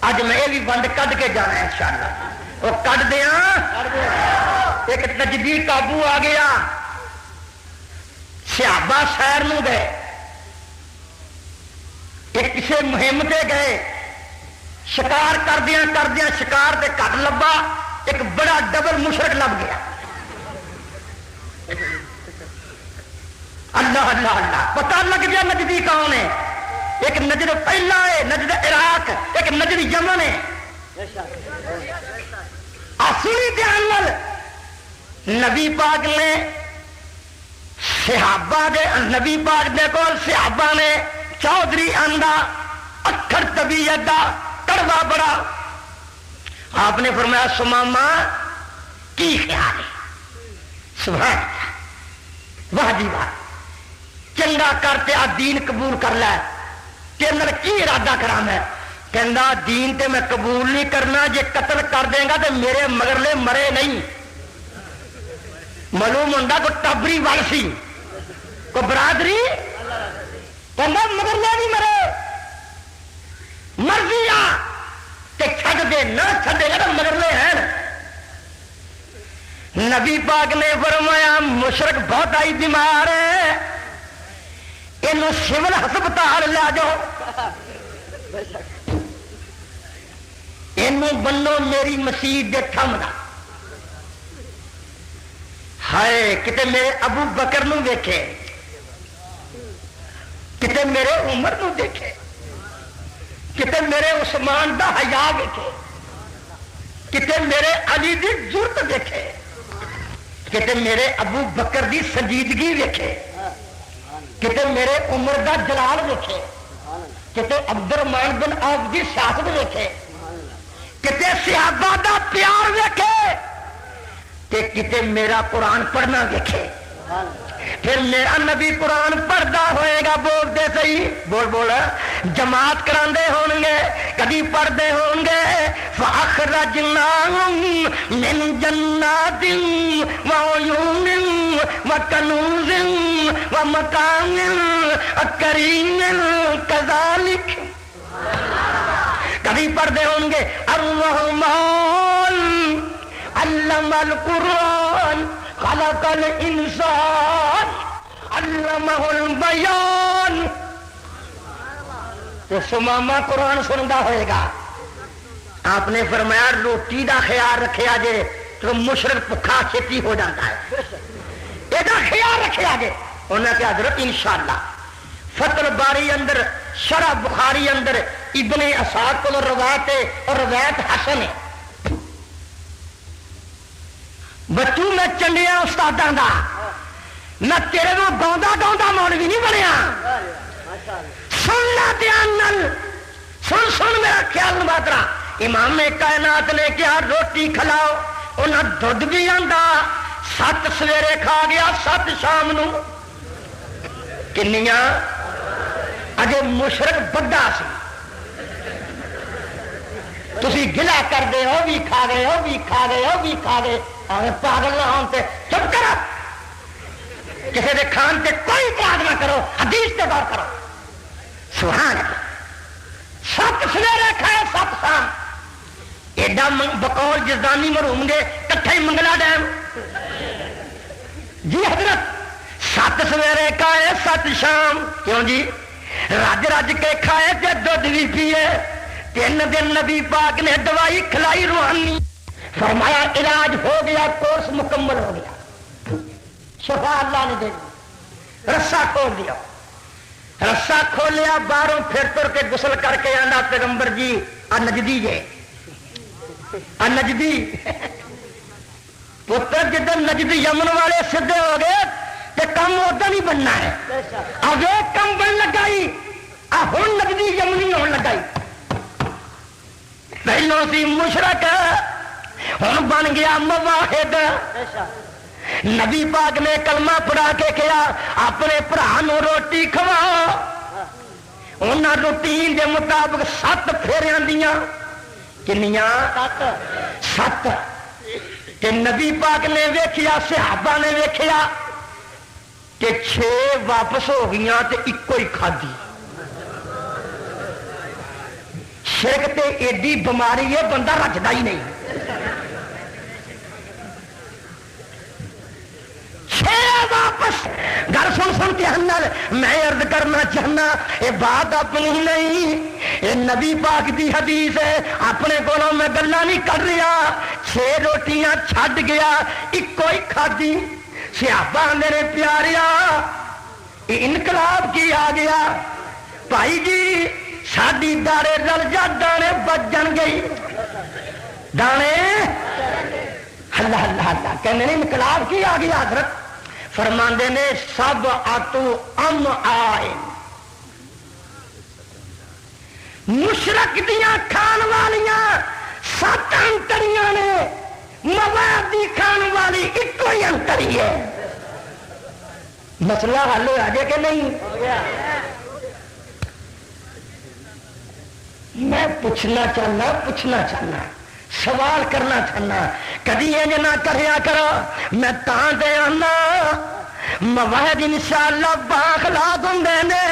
اج میں یہ بھی بند کڈ کے جانا ہے انشاءاللہ وہ کڈ دیاں ایک نجدی قابو آ گیا صحابہ سیر نو گئے ایک کسی مہم تے گئے شکار کردیاں شکار تے کٹ لبا ایک بڑا ڈبل مشرک لب گیا اللہ اللہ اللہ پتہ لگ گیا نجدی کون ہے ایک نجد پہلا ہے نجد عراق ایک نجد یمن ہے اصلی دھیان نال نبی پاک نے صحابہ دے نبی پاک دے کول صحابہ نے چودھری آندا اکھر طبیعت دا کڑوا بڑا آپ نے فرمایا سماما کی خیال ہے سبحان اللہ واہ جی واہ چنگا کرتے آ دین قبول کر لے تیرے کی ارادہ کرا میں کہندا دین تے میں قبول نہیں کرنا جے قتل کر دیں گا تو میرے مگرلے مرے نہیں معلوم ہوتا کو ٹبری وال سی کو برادری کہندا مگرلے نہیں مرے مرضی آ تے چھڈ دے نہ چھڈے گا تو مگرلے ہیں نبی پاک نے فرمایا مشرک بہت آئی بیمار ہے یہ سول ہسپتال لے جاؤ یہ بنو میری مسیح دے تھمنا ہائے کتے میرے ابو بکر نو دیکھے کتے میرے عمر نو دیکھے کتے میرے عثمان دا حیا دیکھے کتے میرے علی دی جرت دیکھے کتے میرے ابو بکر دی سنجیدگی دیکھے کتے میرے عمر دا جلال ویکھے، کتے عبد الرحمان بن عوف دی سیاست ویکھے، کتے صحابہ دا پیار ویکھے، تے کتے میرا قرآن پڑھنا ویکھے. پھر میرا نبی قرآن پڑھتا ہوئے گا، بول دے صحیح، بول بول، جماعت کراندے ہون گے، کبھی پڑھتے ہون گے. فَأَخْرَجْنَاهُمْ مِنْ جَنَّاتٍ وَعُيُونٍ وَكَنُوزٍ وَمَقَامٍ كَرِيمٍ كَذَلِكَ. کبھی پڑھتے ہون گے الرحمن علم القرآن خلق الانسان علمہ البیان. تو سماما قرآن سنتا ہوئے گا. آپ نے فرمایا روٹی دا خیال رکھیا جے تو مشرک بھکھا چھتی ہو جاتا ہے، یہ خیال رکھیا جے. انہوں نے حضرت انشاءاللہ فتح الباری اندر شرح بخاری اندر ابن اسحاق کو روایت ہے اور روایت حسن ہے. بچوں میں چنڈیا استاداں دا، میں تیرے کو گاؤں گاؤں مولوی نہیں بنیا. سننا دھیان نال، سن میرا خیال نباترا. امام کائنات نے کیا روٹی کھلاؤ، انہیں دودھ بھی آندا، 7 سویرے کھا گیا 7 شام نو. کنیاں اجے مشرک بڑا سی، تسی گلا کر دے ہو بھی کھا گئے، ہو بھی کھا گئے، ہو بھی کھا گئے. پاگل نہ ہون تے چپ کرو، کسی دے کھان تے کوئی اعتراض نہ کرو، حدیث تے غور کرو. سبحان اللہ. 7 سویرے کھائے 7 شام. ایڈا بقول جزدانی مرحوم دے کٹھے ہی منگلا ڈیم. جی حضرت 7 سویرے کھائے 7 شام. کیوں جی؟ رج رج کے کھائے تے دودھ بھی پیے. 3 دن نبی پاک نے دوائی کھلائی روحانی، فرمایا علاج ہو گیا، کورس مکمل ہو گیا، شفا اللہ نے دے دی. رسا کھول دیا، رسا کھولیا، باہروں پھر تر کے غسل کر کے آنا پیغمبر جی نجدی جے نجدی پتر جدن نجدی یمن والے سدھے ہو گئے تو کم ادھر نہیں بننا ہے. اب ایک کم بن لگائی، ہوں نجدی یمنی ہونے لگائی. پہلو سی مشرک، ہوں بن گیا مواحد. نبی پاک نے کلمہ پڑھا کے کیا اپنے برا روٹی کھواؤ. انہاں روٹین کے مطابق 7 پھیریاں دیاں. کنیاں؟ 7. کہ نبی پاک نے ویکھیا، صحابہ نے ویکھیا کہ 6 واپس ہو گئیاں تے ایکو ہی کھادی. شرک تے ایڈی بیماری ہے بندہ رجدا ہی نہیں. 6 واپس. گھر سن کے ہنر میں عرض کرنا چاہنا، یہ بات اپنی نہیں، یہ نبی پاک دی حدیث ہے. اپنے کولوں میں گلا نہیں کر رہا. 6 روٹیاں چھڈ گیا، ایکو ہی کھادی. صحابہ میرے پیاریا یہ انقلاب کی آ گیا. بھائی جی ساڈی دارے رل جا، دانے بچ جان گئی. دانے اللہ اللہ اللہ کہنے انقلاب کی آ گیا. حضرت فرماندے نے سب آتو ام آئے، مشرک دیاں کھان والیاں 7 انتریاں نے، مواد دی کھان والی ایک ہی انتری ہے. مسئلہ حل ہوا جے کہ نہیں؟ میں پوچھنا چاہنا سوال کرنا چاہنا، کدی انج نہ کریا کرو. میں تاں دے آنا مواہد انشاءاللہ با اخلاق ہوندے نے،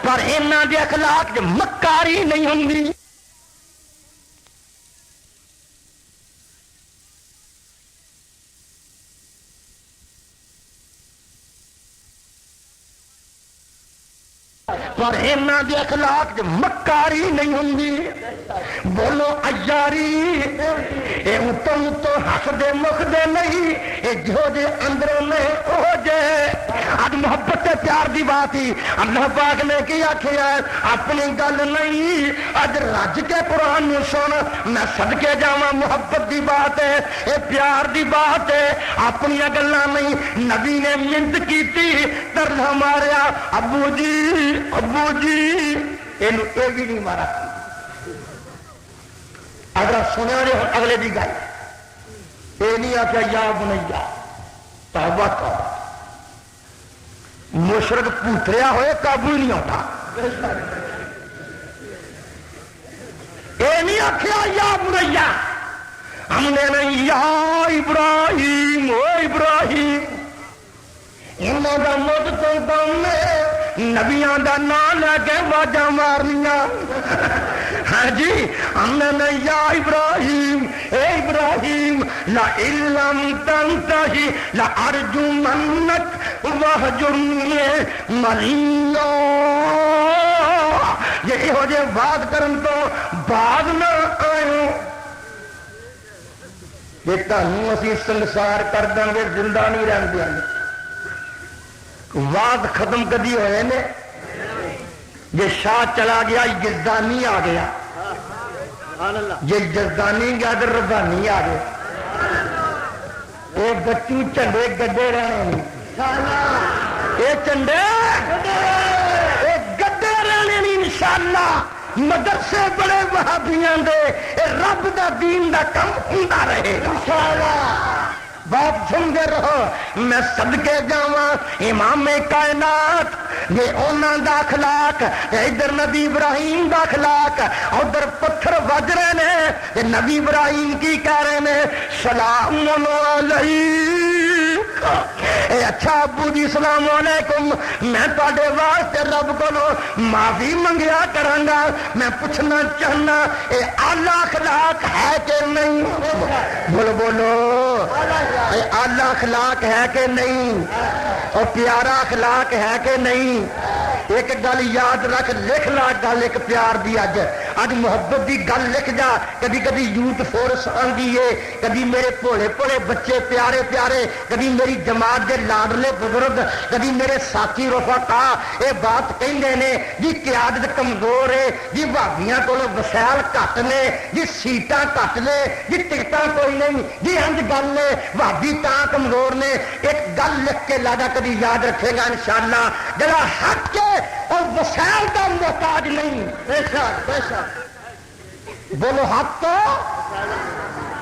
پر انہاں دے اخلاق تے مکاری نہیں ہوندی. پر انہاں دے اخلاق تے مکاری نہیں ہوندی. بولو عیاری اے اتوں تو ہس دے مکھ دے نہیں، اے جو دے اندروں میں او جے اج محبت تے پیار دی بات ہی اللہ پاک نے کی آکھیا اپنی گل نہیں اج رج کے قرآن نو سن میں صدقے جاواں محبت دی بات ہے اے پیار دی بات ہے اپنی گلاں نہیں نبی نے منت کیتی ترلا ماریا ابو جی اینو اے بھی نہیں مارا اگر سنیا نے اگلے دی گل یہ نہیں آخیا یا بنیا توبہ توبہ مشرک پوتریا ہوئے قابو نہیں ہوتا یہ نہیں آخیا یا بنیا ہم نے نہیں یا ابراہیم او ابراہیم انہوں کا مد تو دم نبیاں دا نام لے کے واجاں مارنیاں ہاں جی ہم نے نہیں یا ابراہیم اے ابراہیم لا علم تنتہی لا ارجمنک وہجرنی ملیا یہ ہو جائے بات کرن تو بعد نہ آئے یہ تہنوں اسی سنسار کر دیں گے زندہ نہیں رہن دیں گے وعد ختم کدی ہوئے نے یہ شاہ چلا گیا یزدانی آ گیا یہ یزدانی گیا تو ربانی آ گیا یہ بچو چنڈے گڈے رہنے یہ چنڈے گڈے رہنے نہیں انشاءاللہ مدرسے بڑے وہابیاں دے رب دا دین دا کم ہوندا رہے گا انشاءاللہ بات سنتے رہو میں صدقے جاواں امام کائنات یہ انہاں دا اخلاق ادھر نبی ابراہیم دا اخلاق ادھر پتھر وج رہے نے یہ نبی ابراہیم کی کہہ رہے نے سلام علیک اے اچھا ابو جی السلام علیکم میں تواڈے واسطے رب کولوں معافی منگیا کرانگا میں پوچھنا چاہنا اے اعلی اخلاق ہے کہ نہیں بولو اعلی اخلاق ہے کہ نہیں اور پیارا اخلاق ہے کہ نہیں ایک گل یاد رکھ لکھ لا گل ایک پیار دی اج محبت دی گل لکھ جا کدی کدی یوتھ فورس آندی ہے کدی میرے بھولے بھولے بچے پیارے پیارے کدی میری جماعت دے لاڈلے بزرگ کدی میرے ساتھی رفقا یہ بات کہندے نے جی قیادت کمزور ہے جی بھابیاں کول وسائل گھٹ نے جی سیٹاں گھٹ نے جی ٹکٹاں کوئی نہیں جی انج گل نے بھابی تاں کمزور نے ایک گل لکھ کے لادا کدی یاد رکھے گا انشاءاللہ جڑا ہٹ کے اور وسائل کا محتاج نہیں بے شک بولو حق تو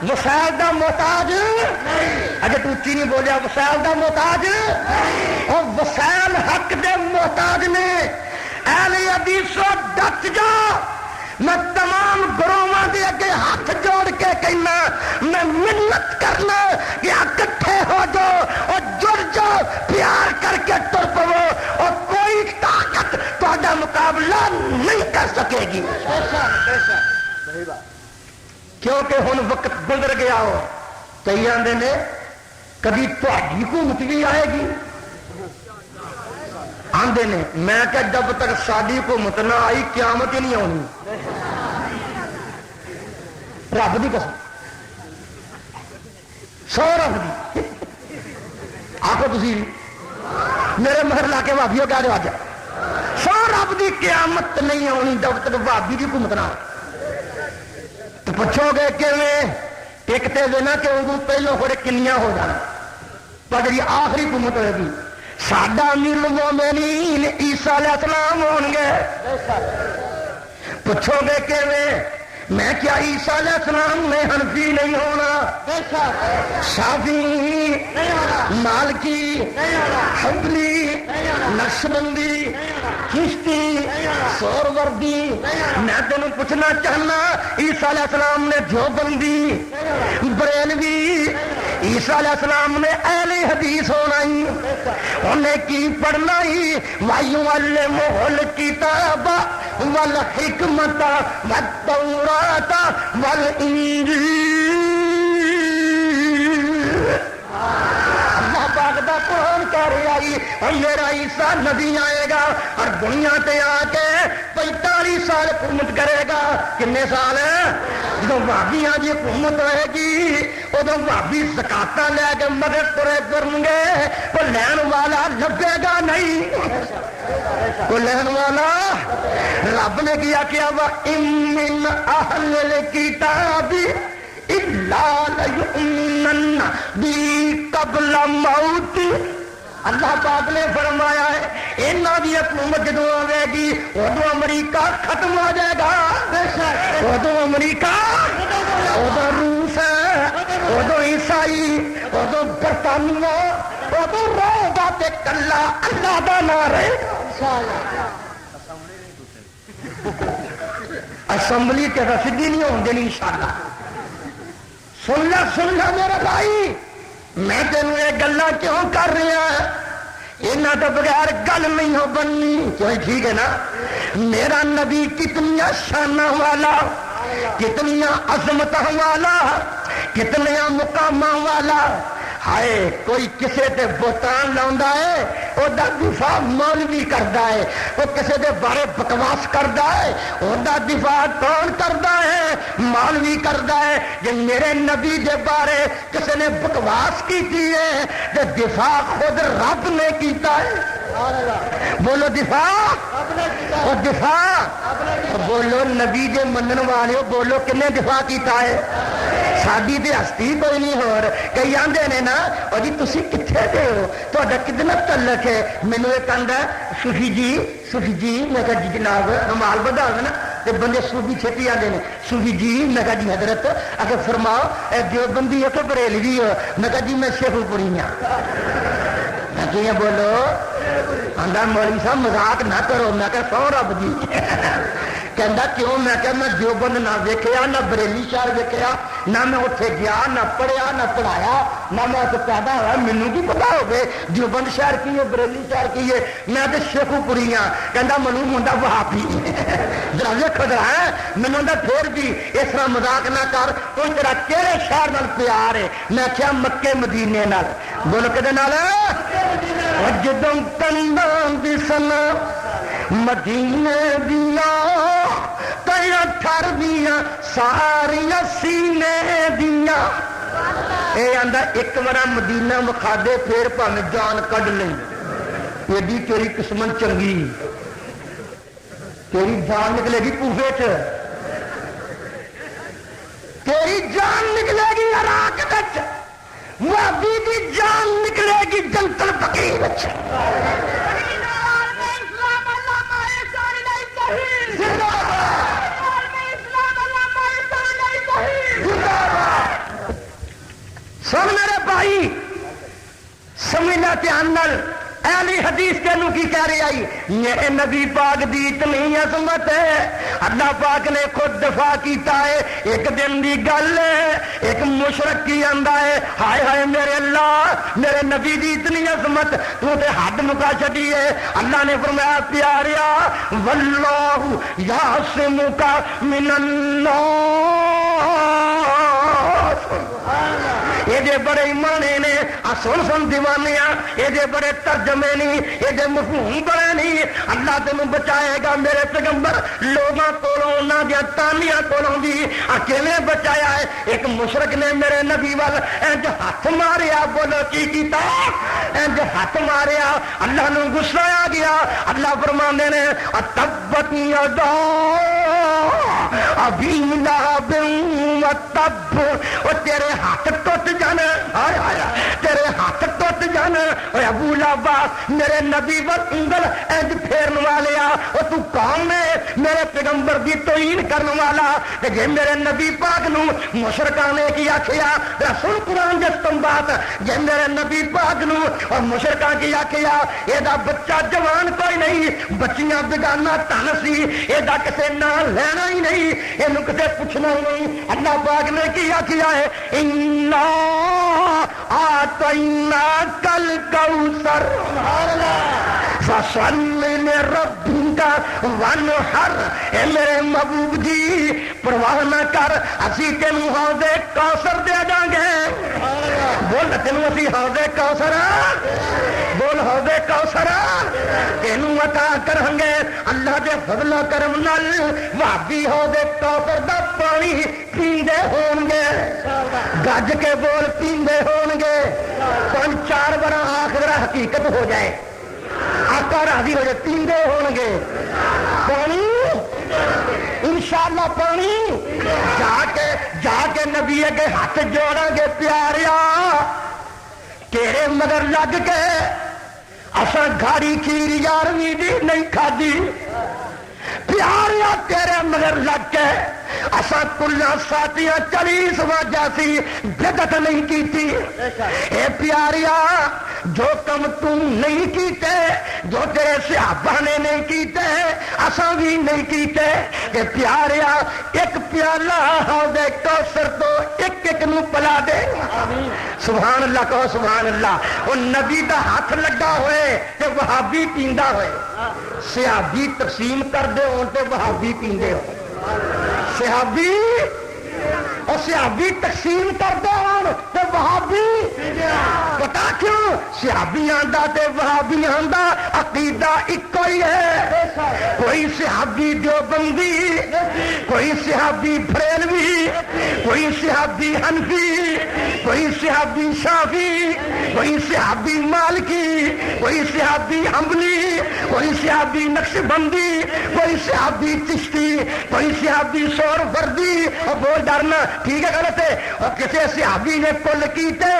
وسائل کا محتاج اگر تو اچھی نہیں بولیا وسائل کا محتاج اور وسائل حق دے محتاج نے اہل حدیث ڈٹ جا میں تمام گروہاں دے اگے ہاتھ جوڑ کے کہنا میں منت کرنا کہ اکٹھے ہو جاؤ اور جڑ جاؤ پیار کر کے ٹر پو اور کوئی طاقت تہاڈا مقابلہ نہیں کر سکے گی کیونکہ ہن وقت گزر گیا ہو کئی آندے نے کبھی تہاڈی حکومت بھی آئے گی آندے نے میں کہ جب تک ساری حکومت نہ آئی قیامت ہی نہیں آنی رب دی قسم سو رب دی آخو تسی میرے مہر لا کے بھابیوں کہہ دو آج سو رب دی قیامت نہیں آنی جب تک بھابی دی حکومت نہ تو پوچھو گے کیویں ٹکتے دینا کہ وہ پہلو تھوڑے کنیاں ہو جانا پر جی آخری حکومت ہوئے گی ساڈا امیر المومنین عیسیٰ علیہ السلام ہون گے پوچھو گے کہ میں کیا عیسیٰ علیہ السلام میں حنفی نہیں ہونا شافعی مالکی حنبلی نقشبندی چشتی سہروردی میں تینوں پوچھنا چاہنا عیسیٰ علیہ السلام نے دیوبندی بریلوی عیسیٰ علیہ السلام نے اہل حدیث ہونا ہی انہیں کی پڑھنا ہی وَيُعَلِّمُهُ الْكِتَابَ وَالْحِكْمَةَ وَالتَّوْرَاةَ وَالْإِنْجِيلَ اللہ پاک دا قرآن کہہ رہی آئی اور میرا عیسیٰ نبی آئے گا اور دنیا تے آ کے 45 سال حکومت کرے گا. کنے سال؟ جب بھابیاں جی حکومت ہوئے گی ادو بھابی زکاتاں لے کے مگر ترے کرن گے وہ لین والا لبے گا نہیں. وہ لین والا رب نے کیا کیا وَإِن مِّنْ أَهْلِ الْكِتَابِ إِلَّا لَيُؤْمِنَنَّ بِهِ قَبْلَ مَوْتِهِ. اللہ پاک نے فرمایا ہے انہاں دی حکومت جدوں آئے گی ادو امریکہ ختم ہو جائے گا. ادو امریکہ ادو روس ادو عیسائی ادو برطانیہ ادو رہے گا تے کلا اللہ دا نہ رہے گا. اسمبلی تے رسیدی نہیں ہوں دینی انشاءاللہ. سن لے میرے بھائی میں تینوں یہ گلاں کیوں کر رہا انہاں تو بغیر گل نہیں ہو بننی. کیوں ٹھیک ہے نا. میرا نبی کتنی شاناں والا کتنی عظمتاں والا کتنے مقاماں والا. ہائے کوئی کسے تے بہتان لاؤندا ہے او دا دفاع مولوی کردا ہے. وہ کسے دے بارے بکواس کردا ہے او دا دفاع کون کردا ہے؟ مولوی کردا ہے. جے میرے نبی دے بارے کسے نے بکواس کیتی ہے تے دفاع خود رب نے کیتا ہے. بولو دفاع اور دفاع بولو نبی دے منن والے بولو کنے دفاع کیتا ہے؟ ساڈی تے ہستی کوئی نہیں. ہور کئی آندے نے نا اور جی تسی کتھے دے ہو تہاڈا کتنا تعلق ہے. مینوں ایک آندا صوفی جی میں کہا جی جناب امال بداو نا تے بندے صوفی چھتی آندے نے صوفی جی. میں کہا جی حضرت اگر فرماؤ اے دیوبندی ہے کہ بریلوی ہو؟ میں کہا جی میں شیخو پوری ہاں. میں کیا بولو آندا مولوی صاحب مذاق نہ کرو. میں کہا سو رب جی کہندا کیوں؟ میں کہا میں دیوبند نہ ویکھیا نہ بریلی شہر ویکھیا نہ میں اتنے گیا نہ پڑھیا نہ پڑھایا نہ میں اتنے پیدا ہوا. مینوں کی پتا ہوگی دیوبند شہر کی ہے بریلی شہر کی ہے؟ میں تو شیخو پوری ہاں. کہندا معلوم ہوندا وہابی ذرا ویکھو ذرا ہے مینوں آندا پھر بھی اس طرح مذاق نہ کر. تو تیرا کہڑے شہر نال پیار ہے؟ میں کیا مکے مدینے نال. بولو کدے نال؟ جدوں کنڈاں دی سن مدینے دیا تیرا ٹھر دیا ساریا سینے دیا. اے آندا ایک بار مدینہ مکھا دے پھر بھاویں جان کڈ لیں. ایڈی تیری قسمت چنگی تیری جان نکلے گی کوفے چ تیری جان نکلے گی عراق وچ وہابی دی جان نکلے گی جنتل فقیر وچ. سن میرے بھائی سمجھنا دھیان نال اہل حدیث تینوں کی کہہ رہی آئی میرے نبی پاک دی اتنی عظمت ہے اللہ پاک نے خود دفاع کیتا ہے. ایک دن دی گل ہے ایک مشرک کی آندا ہے ہائے ہائے میرے اللہ میرے نبی دی اتنی عظمت تو تے حد مکا چھڈی ہے. اللہ نے فرمایا پیاریا واللہ یعصمک من الناس. یہ بڑے مانے نے سن دیوانے یہ بڑے ترجمے نہیں یہ مفہوم بڑے نہیں. اللہ تینوں بچائے گا میرے پیغمبر لوگوں کو تانیاں کولوں بھی اکیلے بچایا ہے. ایک مشرک نے میرے نبی وال انج ہاتھ ماریا. بولو کی کیتا؟ انج ہاتھ ماریا. اللہ نو غصہ آ گیا. اللہ فرماندے نے تبت یدا ابی لہب وتب او تیرے ہاتھ ٹوٹ جان تیرے ہاتھ ٹوٹ جان. ابو لہب میرے نبی ول انگل انج پھیرن والیا او تو کون ہے میرے پیغمبر دی توہین کرن والا. تے جے میرے نبی پاک نو مشرکاں نے کی آکھیا رسول قرآن جس تم بات جے میرے نبی پاک نو اور مشرکاں کی آکھیا اے دا بچہ جوان کوئی نہیں بچیاں بیگانہ تن سی اے دا کسے نال لینا ہی نہیں اینو کسے پوچھنا ہی نہیں. اللہ پاک نے کی آکھیا ہے انا آتینا کل کوثر فصل لربک وانحر. اے میرے محبوب جی پرواہ نہ کر اسی تینوں حوض کوثر دے داں گے بول تینوں اسی حوض کوثر بول حوض کوثر تینوں عطا کریں گے اللہ دے فضل و کرم نال بھابی حوض کوثر دا پانی پیندے ہون گے گج کے بول پیندے ہون گے 5-4 بار آخر حقیقت ہو جائے آقا راضی ہو جائے پیندے ہون گے پانی انشاءاللہ پانی جا کے نبی کے ہاتھ جوڑیں گے پیاریا تیرے مگر لگ کے اساں گاڑی کھیر 11ویں دی نہیں کھادی پیاریا تیرے مگر لگ کے اساں کلیاں ساتیاں 40 جیسی بدعت نہیں کیتی اے پیاریا جو کم تم نہیں کیتے جو تیرے صحابہ نے نہیں کیتے اساں بھی نہیں کیتے کہ پیاریا ایک پیالہ حوض کوثر تو ایک نو پلا دے سبحان اللہ کہو سبحان اللہ وہ نبی دا ہاتھ لگا ہوئے تے وہابی پیندا ہوئے صحابی تقسیم کر دے ہون تے وہابی پیندے ہو صحابی اور صحابی تقسیم کرتے ہیں تے وہابی پتا کیوں صحابی آندا تے وہابی آندا عقیدہ ایک ہی ہے کوئی صحابی دیوبندی کوئی صحابی بریلوی کوئی صحابی حنفی کوئی صحابی شافعی کوئی صحابی مالکی کوئی صحابی حنبلی کوئی صحابی نقشبندی کوئی صحابی چشتی کوئی صحابی سور فردی اور بول ڈرنا ٹھیک ہے غلط ہے اور کسی صحابی نے کل کیتے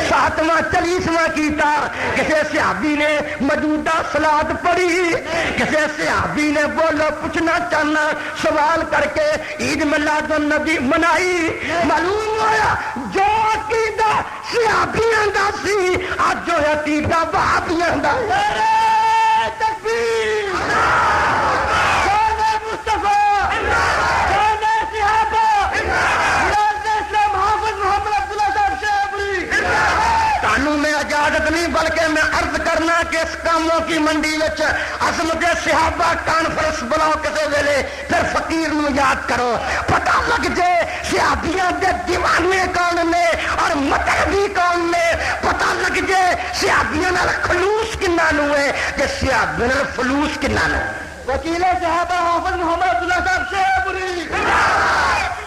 7واں 40واں کیتا کسی صحابی نے موجودہ سلاد پڑھی کسی صحابی نے بولو پوچھنا چاہنا سوال کر کے عید میلاد النبی منائی معلوم ہوا جو عقیدہ صحابیاں دا سی اج جو عقیدہ وہابیاں دا تکبیر میں اجازت نہیں بلکہ میں عرض کرنا کہ اس کاموں کی منڈی وچ عظمت صحابہ کانفرنس بلاؤ کسے ویلے پھر فقیر نو یاد کرو پتہ لگ جائے صحابیاں دے دیوانے کون نے اور مطلبی کون نے پتہ لگ جائے صحابیاں نال خلوص کنا نو ہے کہ صحابیاں نال فلوس کنا نو وکیل صحابہ حافظ محمد عبداللہ صاحب شیبری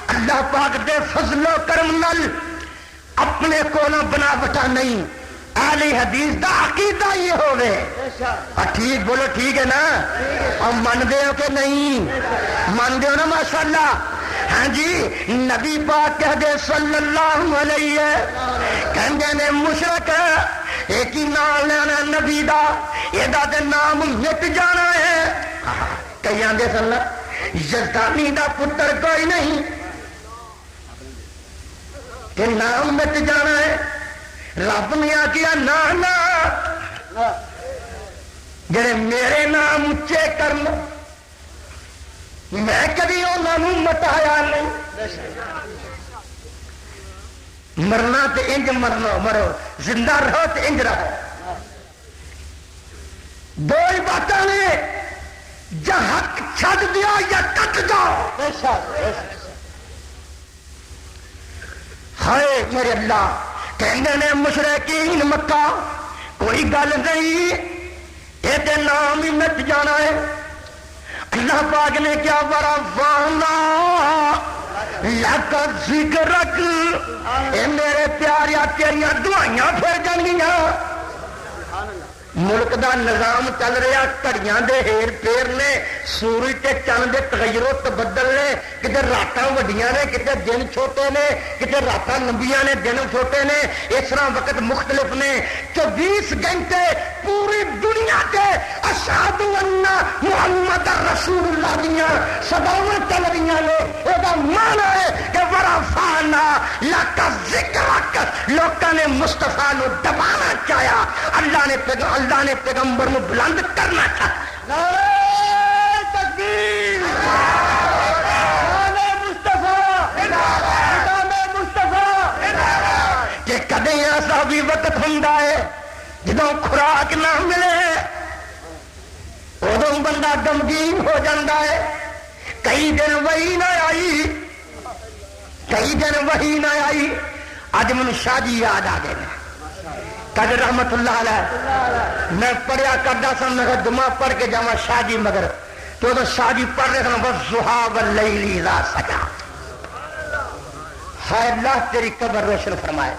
اللہ پاک دے فضل و کرم نال اپنے کو نہ بنا بٹا نہیں اہل حدیث دا عقیدہ یہ ہوئے ٹھیک بولو ٹھیک ہے نا اور من دے ہو کہ نہیں من دے ہو نا ماشاءاللہ ہاں جی نبی پاک کہہ دے صلی اللہ علیہ کہنگے نے مشرک ایک ہی نام لینا نبی دا یہ دا دے نام مٹ جانا ہے کہیں دے صلی اللہ یزدانی دا پتر کوئی نہیں کہ نام مٹ جانا ہے رب نے آخیا نا جڑے میرے نام اچے کرن میں کبھی انہوں مٹایا نہیں مرنا تو انج مرنا مرو زندہ رہو تو انج رہو دو ہی باتیں نے یا حق چھڈ دیا یا کٹ جاؤ ہائے میرے اللہ کہنے نے مشرکین مکہ کوئی گل نہیں یہ تے نام ہی مٹ جانا ہے اللہ پاک نے کیا بڑا وانا لک ذکرک اے میرے پیاریا تیریاں دعائیاں پھر جانگیاں ملک دا نظام چل رہا گھڑیاں دے ہیر پھیر نے سورج تے چند دے تغیر و تبدل نے کتے راتاں وڈیاں نے کتے دن چھوٹے نے کتے راتاں لمبیاں نے دن چھوٹے نے اس طرح وقت مختلف نے 24 گھنٹے پوری دنیا کے اشہد ان محمد رسول اللہ دیاں صداواں چل رہی نے یہ معنی ہے کہ ورفعنا لک ذکرک لوکاں نے مصطفیٰ نو دبانا چاہیا اللہ نے پیغمبر نو بلند کرنا چاہتا نعرہ تکبیر نعرہ مصطفیٰ نعرہ مصطفیٰ کہ کدے ایسا بھی وقت ہوندا ہے جدوں خوراک نہ ملے ادوں بندہ غمگین ہو جاتا ہے کئی دن وہی نہ آئی اج مجھے شاہ جی یاد آ گئے قادر رحمت اللہ علیہ میں پڑھیا کرتا سا میں دماغ پڑھ کے جاواں شاہ جی مگر تو شاہ جی پڑھ رہے سن والضحیٰ واللیل اذا سجا ہائے اللہ تیری قبر روشن فرمائے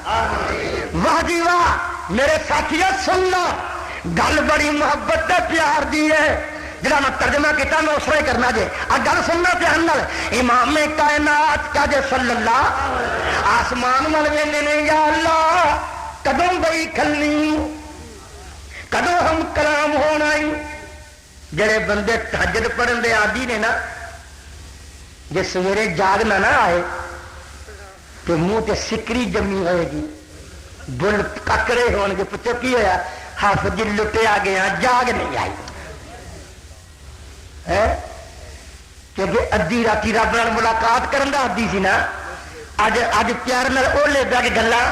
واہ جی واہ میرے ساتھیوں سن لو گل بڑی محبت تے پیار دی ہے جڑا میں ترجمہ کیتا میں اس طرح کرنا جے گل سننا دھیان نال امام کائنات کا جے صلی اللہ آسمان ول ویندے نے یا اللہ کدوں بئی کھلنی کدوں ہم کلام ہونا جڑے بندے تہجد پڑھن دے عادی نے نا جے سویرے جاگنا نہ آئے تو منہ تے سکری جمی ہوئے گی بل ککڑے ہون گے پچھو کی ہویا حافظ جی لٹیا گیا جاگ نہیں آئی کیونکہ ادھی راتی رب نال ملاقات کرن دا عادی سی نا اج پیار نال اولے بیٹھ کے گلاں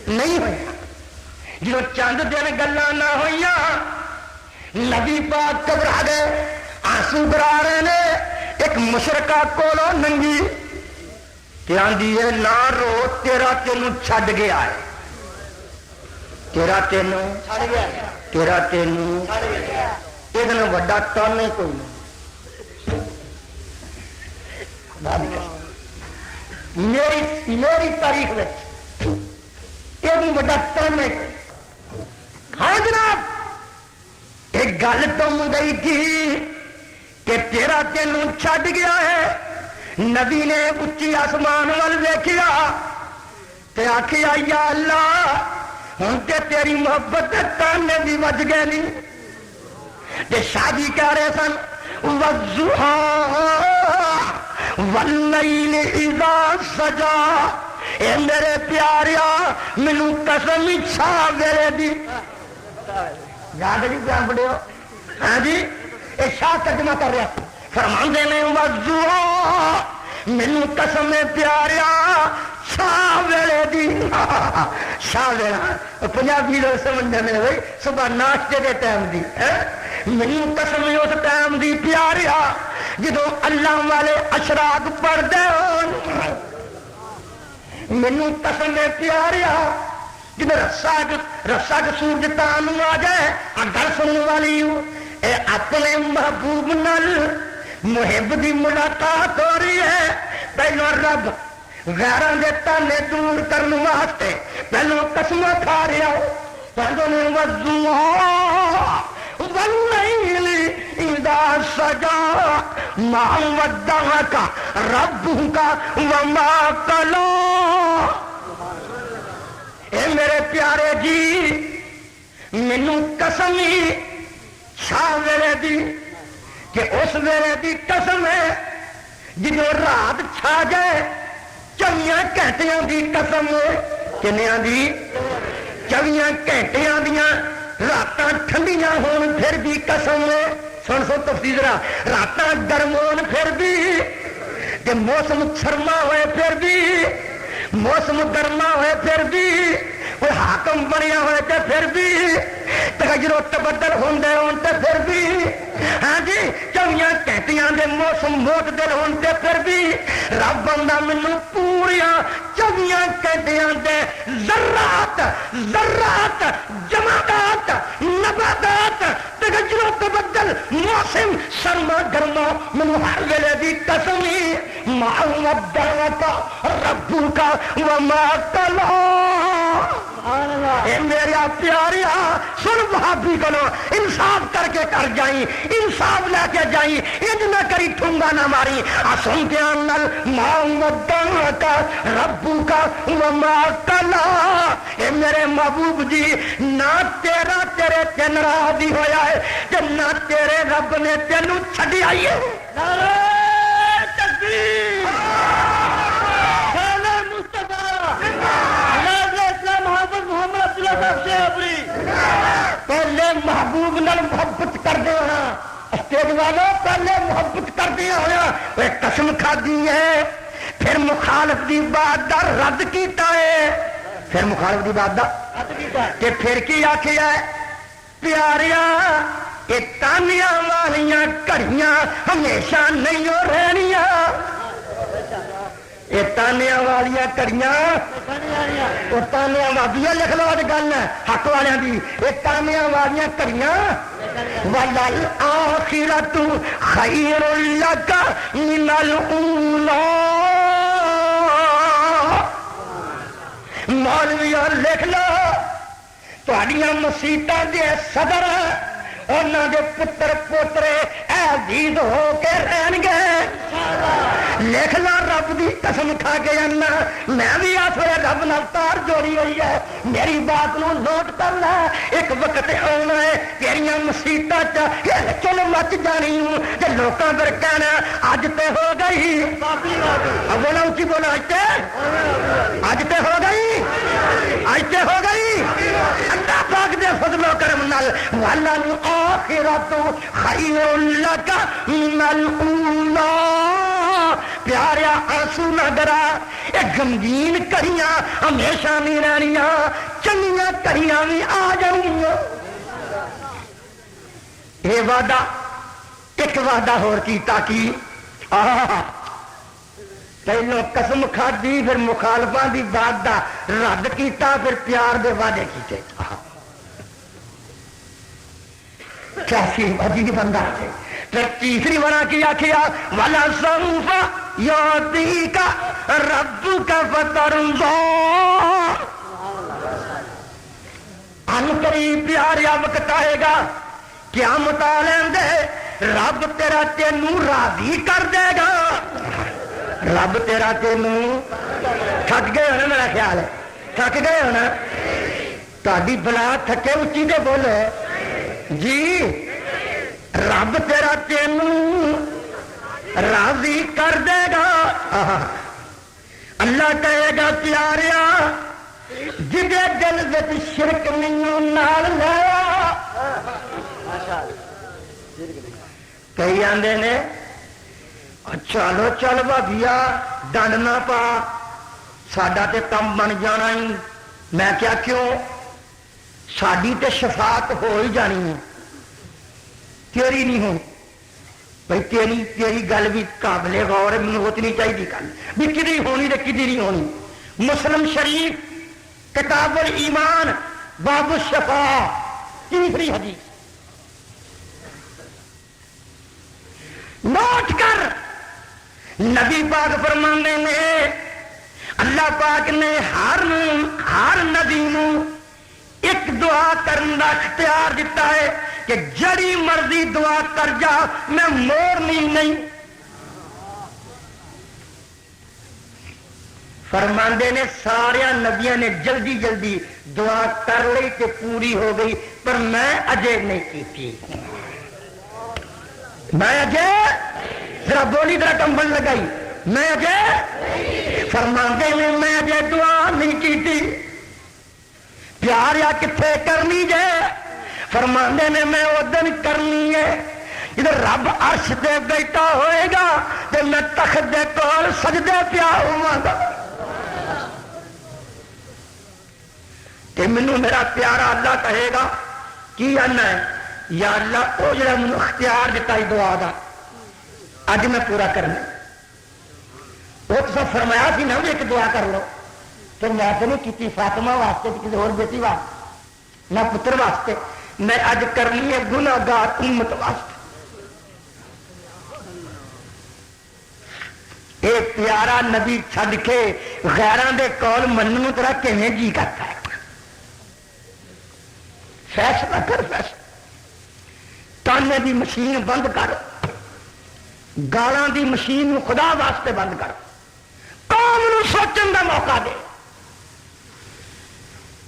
نہیں ہوئی جدو چند دن گلاں نہ ہوئیاں نبی پاک گھبرا گئے آنسو برا رہے نے ایک مشرکہ کولو ننگی کہ آندی ہے نہ رو تیرا تینوں چھڈ گیا ہے تیرا تینوں یہ وڈا تانے کوئی نہیں میری تاریخ میں یہ وڈا تانے ہاں جناب ایک گل تم گئی تھی کہ تیرا تینوں چھڈ گیا ہے نبی نے اچھی آسمان وال ویکھیا تے آکھیا یا اللہ ہوں تے تیری محبت تانے بھی وج گئے نہیں تے شادی کہہ رہے سن والضحیٰ واللیل اذا سجا اے میرے پیاریا مینوں قسم چھا میرے دی یاد نہیں پیا بڑے ہو ہاں جی اے شاہ ترجمہ کر رہا فرماندے نے والضحیٰ مینوں قسم پیاریا شاہ ویلے دی شاہ ویلا پنجابی لوگ سمجھنے میں بھائی صبح ناشتے دے ٹائم دی مینوں قسم اس ٹائم دی پیاریا جدو اللہ والے اشراق پڑھتے ہو مینوں قسم پیاریا جدو رسا سورج تان آ جائے گل سننے والی اے اپنے محبوب نال محب دی ملاقات ہو رہی ہے پہلو رب غیراں دے تانے دور کرنے واسطے پہلو قسم کھا رہا پہلو نے والضحیٰ واللیل اذا سجا ما ودعک ربک وما قلی اے میرے پیارے جی مینوں قسم شاہ ویلے دی کہ اس ویلے دی قسم ہے جدو رات چھا جائے 24 گھنٹیاں دی قسم کنیاں دی 24 گھنٹیاں دیاں راتاں ٹھنڈیاں ہون پھر بھی قسم سن سو تفصیل راتاں گرم ہون پھر بھی تے موسم سرما ہوئے پھر بھی موسم گرما ہوئے پھر بھی کوئی حاکم بنیا ہوئے تے پھر بھی تغیر تبدل ہوندے ہون تے پھر بھی ہاں جی 24 گھنٹیاں دے موسم معتدل ہون تے پھر بھی رب بندہ مینوں پوریا 24 گھنٹیاں دے ذرات جمادات نباتات تغیر تبدل موسم سرما گرما مینوں ہر ویلے دی قسم ما ودعک ربک وما قلی اے میرا پیاریا سن بھابی کلو انصاف کر کے کر جائیں انصاف لے کے جائیں انج نہ کری ٹھنگا نہ ماری سن دھیان نال ما ودعک ربک وما قلی اے میرے محبوب جی نہ تیرا تیرے تے ناراضی ہویا ہے کہ نہ تیرے رب نے تینوں چھڈیا ہے نعرہ تکبیر پہلے محبوب نال محبت کر دے ہونا اسٹیج والوں پہلے محبت کر دیا ہوا قسم کھا دی ہے پھر مخالف دی بات دا رد کیتا ہے پھر مخالف دی بات دا رد کیتا کہ پھر کی آکھیا ہے پیاریا یہ تانیاں والیاں گھڑیاں ہمیشہ نہیں ہو رہنیاں یہ تانیا والیاں کڑیاں وہ تانیا وابیاں لکھ لو آج گل حق والوں کی یہ تانیا والیاں کڑیاں وَلَلْآخِرَةُ خَيْرٌ لَكَ مِنَ الْأُولَىٰ مولویوں لکھ لو تہاڈیاں مسیتاں دے صدر انہاں دے پتر پوترے عزیز ہو کے رہن گے لکھ لا رب دی قسم کھا کے جانا میں بھی آ تھوڑے رب نال تار جوڑی ہوئی ہے میری بات نو نوٹ کر لے ایک وقت آنا ہے تیریاں مسیتاں ہل چل مچ جانی ہوں تے لوکاں پھر کہنا اج تے ہو گئی بولا اچھی بولا اج تے ہو گئی اج تے ہو گئی اللہ پاک دے فضل و کرم نال وَلَلْآخِرَةُ خَيْرٌ لَكَ مِنَ الْأُولَىٰ پیارا آنسو نہ ڈرا یہ غمگین کڑیاں ہمیشہ نہیں رہنیاں چنگیاں کڑیاں بھی آ جان گیا یہ وعدہ ایک وعدہ ہور کیتا کی پہلو قسم کھادی پھر مخالفاں دی بات دا رد کیتا پھر پیار دے وعدے کیتے کیسی عجیب بندہ ہے پھر تیسری بنا کیا وَلَسَوْفَ يُعْطِيكَ رَبُّكَ فَتَرْضَىٰ ان قریب پیارا وقت آئے گا قیامت آ لین دے رب تیرا تینوں راضی کر دے گا رب تیرا تینوں تھک گئے ہونا میرا خیال ہے تھک گئے ہونا تاری بلا تھکے اچھی دے بولے جی رب تیرا تینوں راضی کر دے گا اللہ کہے گا پیاریا جدے دل وچ شرک نہیں نال لایا کئی آندے نے چلو چل بھابیا ڈنڈ نہ پا ساڈا تے کم بن جانا ہی میں کیا کیوں ساڈی تے شفاعت ہو ہی جانی ہے تیری نہیں ہونی بھائی تیری گل بھی قابل غور ہے مجھے ہوتی نہیں چاہیے گل بھی کدی ہونی تو کدی نہیں ہونی مسلم شریف کتاب الایمان باب الشفاء تیسری حدیث نوٹ کر نبی پاک فرماندے نے اللہ پاک نے ہر نبی نو ایک دعا کرنے کا اختیار دیتا ہے کہ جڑی مرضی دعا کر جا میں موڑنی نہیں فرماندے نے سارے نبیاں نے جلدی جلدی دعا کر لی کہ پوری ہو گئی پر میں اجے نہیں کی میں اجے ذرا بولی ذرا کمبل لگائی میں اجے فرماندے نے میں اجے دعا نہیں کی پیار یا کتنے کرنی جے فرماندے نے میں ادن کرنی ہے جب رب عرش تے بیٹھا ہوئے گا تو میں تخت دے کول سجدے پیا ہوا گا کہ مینوں میرا پیارا اللہ کہے گا کی آنا ہے یا اللہ وہ جڑا مینوں اختیار دیتا ہے دعا دا اج میں پورا کرنا وہ تو فرمایا سی نا بھی ایک دعا کر لو تو میں تو نہیں کی فاطمہ واسطے کسی اور بیٹی واسطے نہ پتر واسطے میں اج کرنی ہے گناہگار امت واسطے ایک پیارا نبی چھڈ کے غیراں دے کول منن نوں تیرا کیویں جی کرتا ہے فیصلہ کر فیصلہ تانے دی مشین بند کر گالاں دی مشین خدا واسطے بند کر قوم نوں سوچن دا موقع دے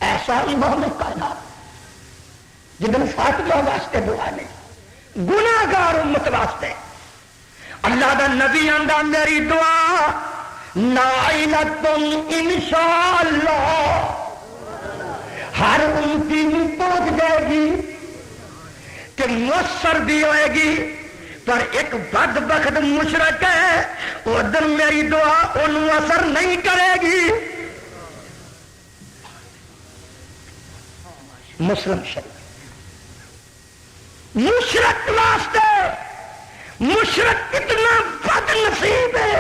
ایسا امام کائنات جدن فاطمہ واسطے دعا نہیں گناہگار امت واسطے اللہ دا نبی آندا میری دعا نائلۃ انشاءاللہ ہر امتی میں پہنچ جائے گی کہ مؤثر بھی ہوئے گی پر ایک بدبخت مشرک ہے وہ دن میری دعا انہوں اثر نہیں کرے گی مسلم شریف مشرک واسطے مشرک اتنا بد نصیب ہے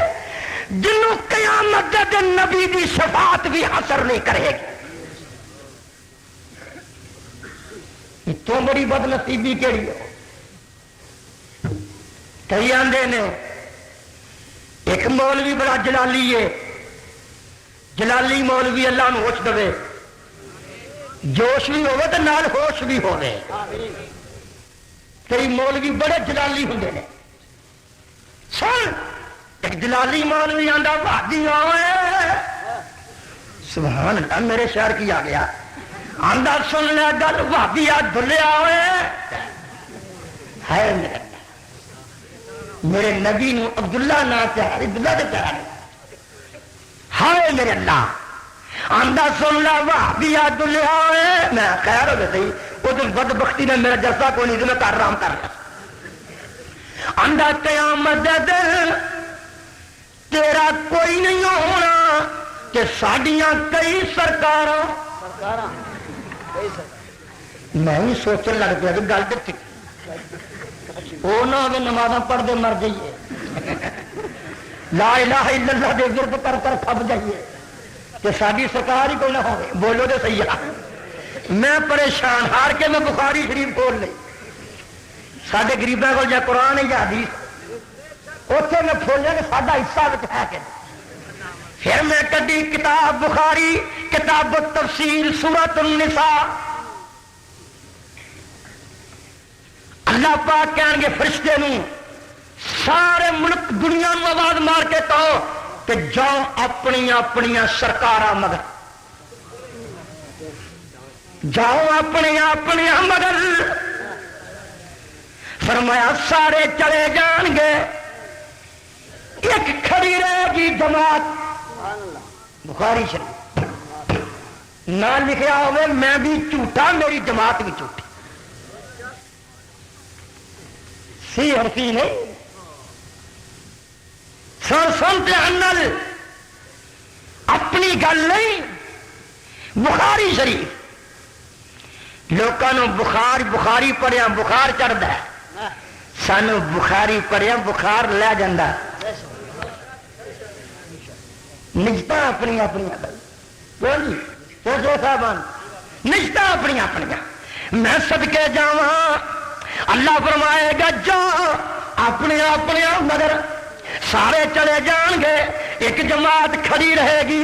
جنہوں قیامت امت نبی دی شفاعت بھی اثر نہیں کرے گی. اتوں بڑی بد نصیبی کہڑی ہے. کئی آندے نے ایک مولوی بڑا جلالی ہے، جلالی مولوی اللہ نو ہوش دے، جوش بھی ہوے تو نال ہوش بھی ہوے. کئی مولوی بڑے جلالی ہوں نے. سن ایک جلالی مولوی آندا بھاجی آئے سبحان اللہ، میرے شہر کی آ گیا. آندا سن لیا گل بھابی آ دلیا ہوئے ہے میرے نبی نو عبداللہ نا پیار عبداللہ دے پیار ہائے میرے اللہ. آندا سن لیا بھابی آ دلیا ہوئے. میں خیر ہو گئی وہ دن بد بختی نے میرا جلسہ کوئی نہیں، میں کر رام کر رہا. آندا قیامت دے دن تیرا کوئی نہیں ہونا کہ ساڈیاں کئی سرکاراں. میں بھی سوچنے لگ پیا کہ گل تو وہ نہ ہو نمازاں پڑھتے مر جائیے، لا الہ الا اللہ دے ورد کر کر تھپ جائیے کہ ساری سرکار ہی کوئی نہ ہو. بولو تو صحیح ہے. میں پریشان ہار کے میں بخاری شریف کھول لی. سارے غریبوں کو یا قرآن ہے یا حدیث، اتنے میں کھولیا کہ ساڈا حصہ ہے کہ. پھر میں کدی کتاب بخاری کتاب التفسیر سورۃ النساء. اللہ پاک کہیں گے فرشتے نو سارے ملک دنیا نو آواز مار کے کہو کہ جاؤ اپنی اپنی سرکاراں مگر، جاؤ اپنی اپنی مگر. فرمایا سارے چلے جان گے، ایک کھڑی رہے گی جماعت. بخاری شریف نہ لکھیا ہوئے میں بھی جھوٹا میری جماعت بھی جھوٹی. سی حرفی نہیں سنتے انل اپنی گل نہیں. بخاری شریف لوگوں بخار بخاری پڑھیا بخار چڑھتا ہے، سانو بخاری پڑھیا بخار لے جاندہ. نجتا اپنی اپنی صاحب نجتا اپنی اپنی. میں صدقے جاواں اللہ فرمائے گا جا اپنے اپنے مگر. سارے چلے جان گے، ایک جماعت کھڑی رہے گی.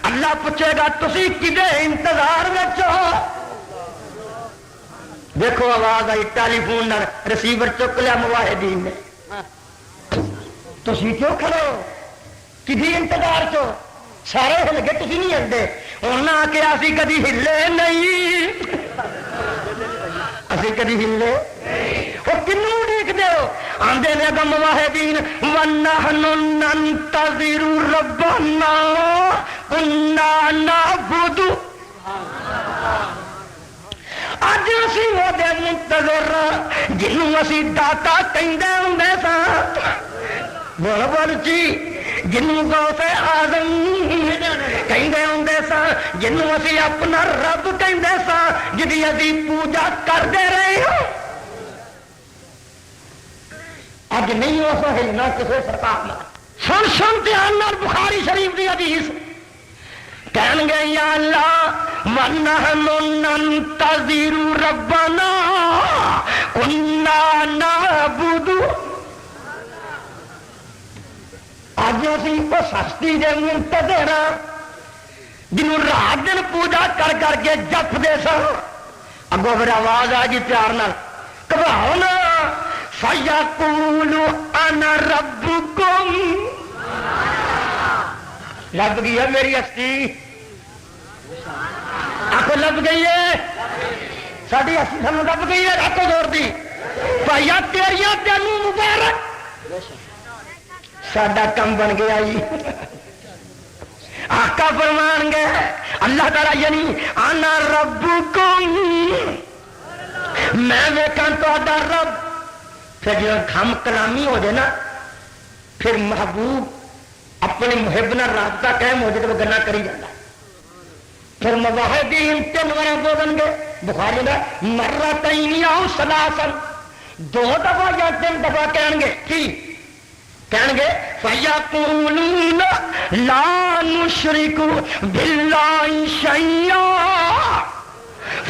اللہ پوچھے گا تسی کدے انتظار میں ہو. دیکھو آواز آئی ٹیلی فون ریسیور چک لیا مواہدین نے. تسی کیوں کھڑو کدی انتظار چو؟ سارے ہل گئے تسی نہیں ہلتے. انہاں آ کے اسی کدی ہلے نہیں، اسی کدی ہلے. وہ کنوں دیکھتے ہو آندے نے گم مواہدین وَنَحْنُ نَنْتَظِرُ رَبَّنَا كُنَّا نَعْبُدُ. اج اسی وہ دے منتظر جنوں اسی داتا کہندے ہوندے سا. بول بول جی جنوں غوث اعظم کہندے ہوندے سا، جنوں اسی اپنا رب کہندے سا، جدی اسی پوجا کردے رہے ہو. اج نہیں ہو سہلنا کسی سرکار نہ. سن سن دھیان نال بخاری شریف دی حدیث کہن گے یا اللہ وَنَحْنُ نَنْتَظِرُ رَبَّنَا كُنَّا نَعْبُدُ. اج اسی اس ہستی دے منتظر جنوں رات دن پوجا کر کر کے جپ دے سن. اگوں پھر آواز آ گئی پیار نال گھبراؤ نا فَيَقُولُ أَنَا رَبُّكُمْ. لب گئی ہے میری ہستی، آخو لب گئی ہے ساری ہستی، سانو لب گئی ہے. آخو زور دی بھائیا تیریاں تینوں مبارک، ساڈا کم بن گیا جی. آقا فرمان گئے اللہ تعالیٰ یعنی انا ربکم، میں ویکھاں تہاڈا رب. پھر جب ہم کلامی ہو جائے نا پھر محبوب اپنے محب نہ رابطہ قائم ہو جائے تو وہ گنا کری جاتا. پھر مواہدین 3 بار بولن گے. بخاری میں مرتین او ثلاثا، 2 دفعہ یا 3 دفعہ کہیں گے کی کہیں گے فَيَقُولُونَ لَا نُشْرِكُ بِاللَّهِ شَيْئًا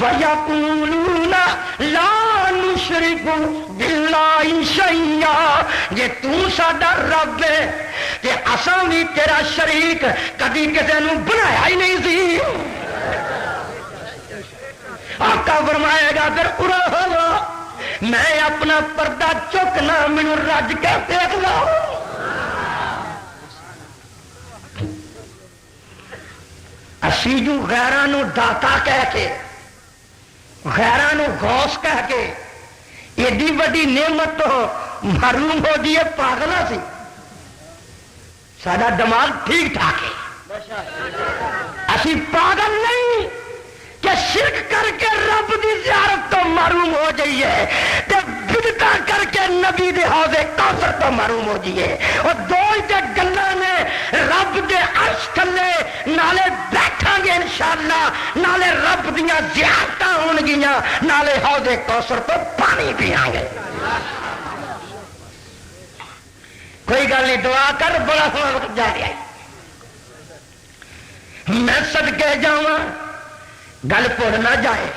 فَيَقُولُونَ لَا نُشْرِكُ بِاللَّهِ شَيْئًا جے تو ساڈا رب ہے تے اساں بھی تیرا شریک کدی کسے نو بنایا ہی نہیں سی. آقا فرمائے گا پھر پورا ہوگا میں اپنا پردہ چکنا مینوں رج کے دیکھ لو. اسی جو غیراں نو داتا کہہ کے غیراں نو غوث کہہ کے ایڈی وڈی نعمت تو محروم ہو جائے پاگل سی. سارا دماغ ٹھیک ٹھاک ہے اسی پاگل نہیں کہ شرک کر کے رب دی زیارت تو محروم ہو جائیے تے بدعت کر کے نبی دے حوض کوثر تو محروم ہو جائیے. اور دو ہی تے گلاں نے رب دے عرش تھلے نالے بیٹھاں گے انشاءاللہ نالے رب دیاں زیارتاں ہون گیاں نالے حوض کوثر تو پانی پیاں گے. کوئی گل نہیں دعا کر بڑا سونا وقت جا رہا ہے. میں صدقے جاواں گل پڑ نہ جائے.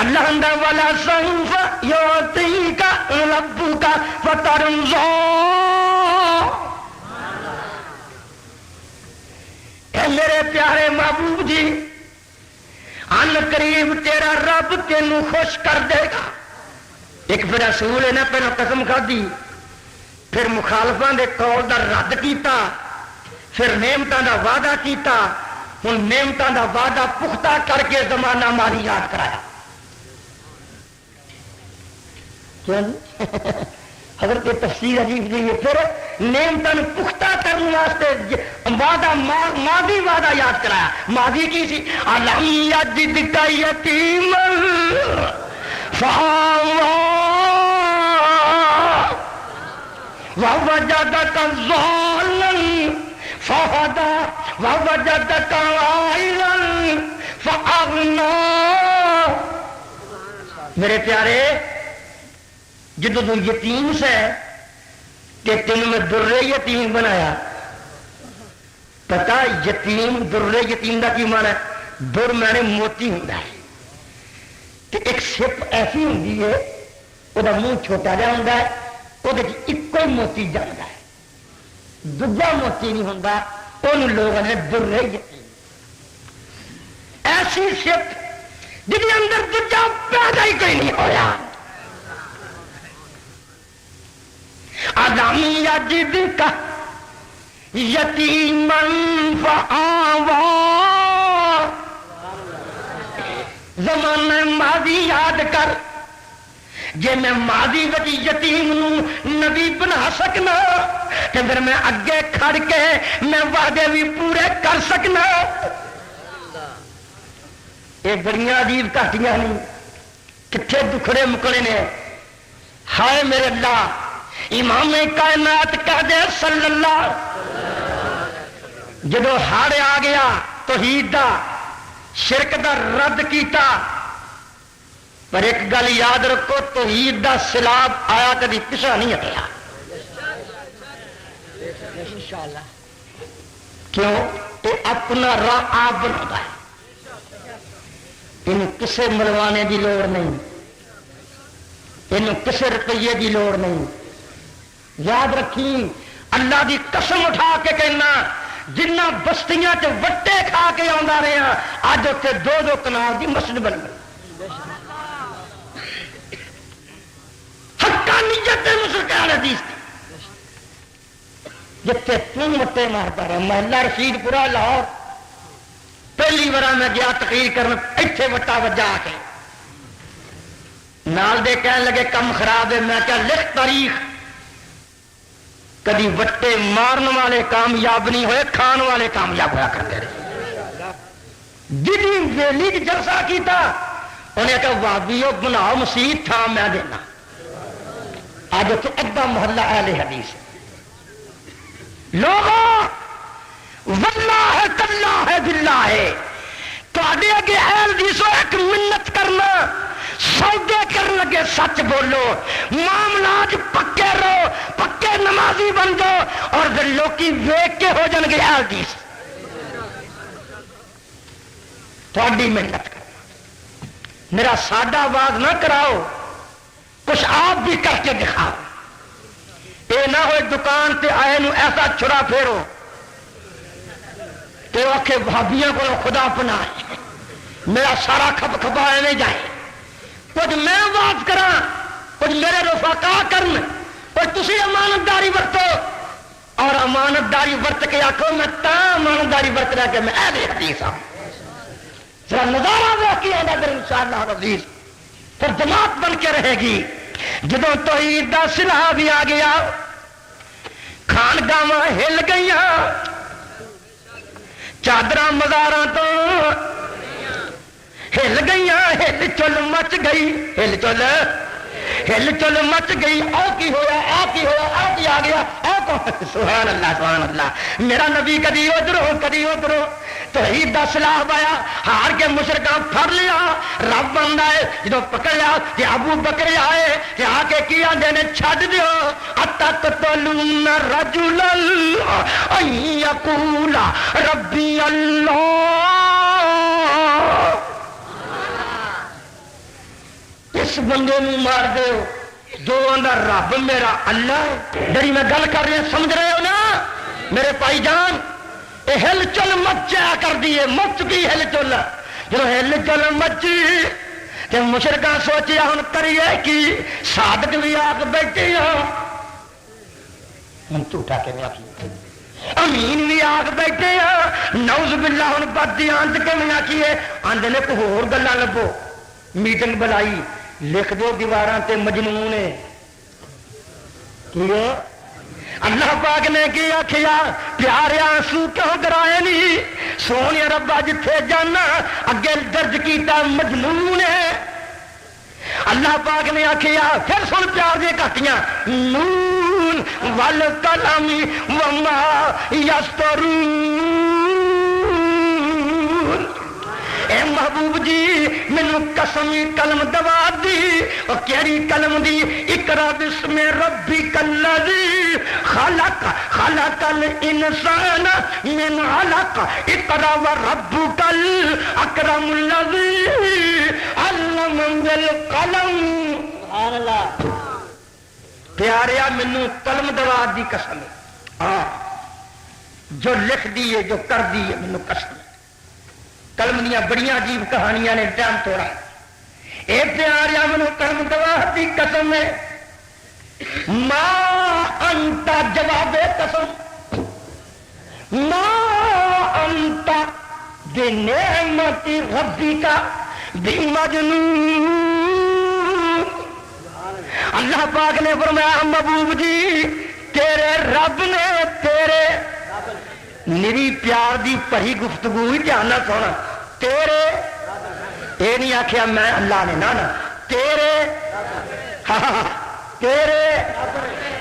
اللہ اندر والا سوف یعطیک ربک فترضی. اے میرے پیارے محبوب جی ان قریب تیرا رب تینوں خوش کر دے گا. ایک پھر رسول نے پہلے قسم کھدی پھر مخالفاں دے قول دا رد کیتا پھر نعمتاں دا وعدہ کیتا. ہوں نعمتاں دا وعدہ پختہ کر کے زمانہ ماری یاد کرایا. حضرت تفسیر عجیب جی پھر نعمتاں پختہ کرنے واسطے وعدہ ماضی وعدہ یاد کرایا. ماضی کی سی الم یجدک یتیما فآویٰ ووجدک ضالا فہدی ووجدک عائلا فأغنی. میرے پیارے جدو تو یتیم سے کہ تینوں میں درے یتیم بنایا. پتا یتیم درے یتیم دا کی مانا ہے؟ در میں نے موتی ہوں کہ ایک سپ ایسی ہوں ہے وہ منہ چھوٹا جا ہوں وہ ایک موتی جانا ہے دوجا موتی نہیں ہوں وہ لوگوں نے درے یتیم. ایسی سپ جن اندر دوجا پیدا ہی کوئی نہیں ہویا. الم یجدک یتیما فآویٰ. زمانہ ماضی یاد کر جے میں ماضی وچ یتیم نو نبی بنا سکنا تے پھر میں اگے کھڑ کے میں وعدے بھی پورے کر سکنا. یہ بڑیاں عجیب کہتیاں نہیں کتنے دکھڑے مکڑے نے. ہائے میرے اللہ امام کائنات کہہ دے صلی اللہ جدو ہاڑ آ گیا توحید دا شرک دا رد کیتا. پر ایک گل یاد رکھو توحید دا سیلاب آیا کبھی پیچھا نہیں ہٹیا. کیوں یہ اپنا راہ آپ بنا ہے. انہوں کسے ملوانے دی لوڑ نہیں انہوں کسے روپیے دی لوڑ نہیں. یاد رکھی اللہ دی قسم اٹھا کے کہنا جنہ بستیاں تے وٹے کھا کے آندا رہے ہیں اج اتنے دو دو کنال دی مسجد بن گئی. حقانیت مسلمان حدیث جتے تم وٹے مارتا رہا. محلہ رشید پورا لاہور پہلی بار میں گیا تقریر کرنا ایتھے وٹا وجا کے نال دے کہنے لگے کم خراب ہے. میں کیا لکھ تاریخ کدی وٹے مارن والے کامیاب نہیں ہوئے کھان والے کامیاب ہوا کرتے رہے. جدی ویلی جلسہ کیتا انہیں کہا وابیو بناؤ مسیح تھا میں دینا. آج اتنے ادھا محلہ اہل حدیث لوگوں واللہ ہے کلہ ہے باللہ ہے تھوڑے اگے اہل حدیثوں ایک منت کرنا سودے کرن لگے سچ بولو معاملات پکے رہو پکے نمازی بن جاؤ اور پھر لوکی ویک کے ہو جان گے آلدی تھوڑی محنت کرنا میرا سادہ آواز نہ کراؤ کچھ آپ بھی کر کے دکھاؤ یہ نہ ہوئے دکان تے آئے نو ایسا چھڑا پھیرو کہ وہ آخے بھابیاں کو خدا پنا میرا سارا کھپ کھپائے نہیں جائے کچھ میں بات کرا کچھ میرے رفقا کرن کچھ تسی امانتداری برتو اور امانتداری برت کے آخو میں تا امانتداری برت رہا کہ میں اہل حدیث ہوں ذرا نظارہ دیکھ کے آنا پھر انشاءاللہ العزیز پھر جماعت بن کے رہے گی جدوں توحید دا سلہ بھی آ گیا خانگاواں ہل گئیاں چادراں مزاراں تو ہل گئیاں ہل چل مچ گئی ہل چل مچ گئی او کی ہوا آ کی ہوا آ کی آ گیا او کون سبحان اللہ میرا نبی کدی ادھروں توحید دا سلاح بایا ہار کے مشرکاں پھڑ لیا رب بندہ ہے جدو پکڑ لیا کہ ابو بکر آئے کہ آ کے کیا دینے چھڈ دیو اتقتلون رجلا ان یقول ربی اللہ اس بندے نو مار دیو جو آندا رب میرا اللہ ہے جڑی میں گل کر رہا سمجھ رہے ہو نا میرے بھائی جان ہل چل مچا کر دیے مچ گئی ہل چل جب ہل چل مچی تو مشرکاں سوچیا ہوں کریے کی صادق بھی آگ بیٹھے ہوں جھوٹا کہ امین بھی آگ بیٹھے نعوذ باللہ ہوں بدی آنت کے آخیے آندے نے کوئی ہور گلاں لبو میٹنگ بلائی لکھ دو دیواراں تے مجنون ہے کیوں اللہ پاک نے کی آخیا پیارے آنسو کیوں کرائے نہیں سونے ربا جتھے جانا اگے درج کیتا مجنون ہے اللہ پاک نے آخیا پھر سن پیار دی کٹیاں نون والقلم وما یسطرون اے محبوب جی مینوں قسمی قلم دوا دی اور کیڑی قلم دی اقرا بسم ربک الذی خلق الانسان من علق اقرا وربک الاکرم الذی علم بالقلم سبحان اللہ پیاریا مینوں قلم دوا دی قسم ہاں جو لکھ دیے جو کر دیے مینوں قسم قلم دیا بڑی عجیب کہانیاں نے ٹائم توڑا اے پیاریا منو قلم دوا دی قسم ہے ما انت جواب قسم ما انت بنعمت ربک بمجنون اللہ پاک نے فرمایا محبوب جی تیرے رب نے تیرے میری پیار دی پری گفتگو ہی دھیان نہ سونا تیرے یہ نہیں آخیا میں اللہ نے نہ تیرے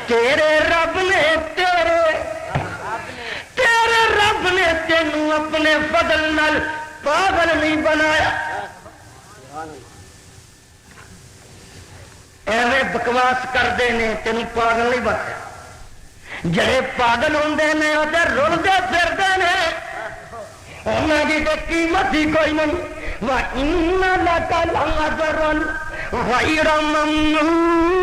تیرے رب نے تیرے رب نے تینوں اپنے فضل نال پاگل نہیں بنایا ایویں بکواس کرتے ہیں تینوں پاگل نہیں بنایا جڑے پاگل ہوندے نے وہ رلتے پھرتے ہیں انہوں کی تو قیمت ہی کوئی نہیں وَإِنَّ لَكَ لَأَجْرًا غَيْرَ مَمْنُونٍ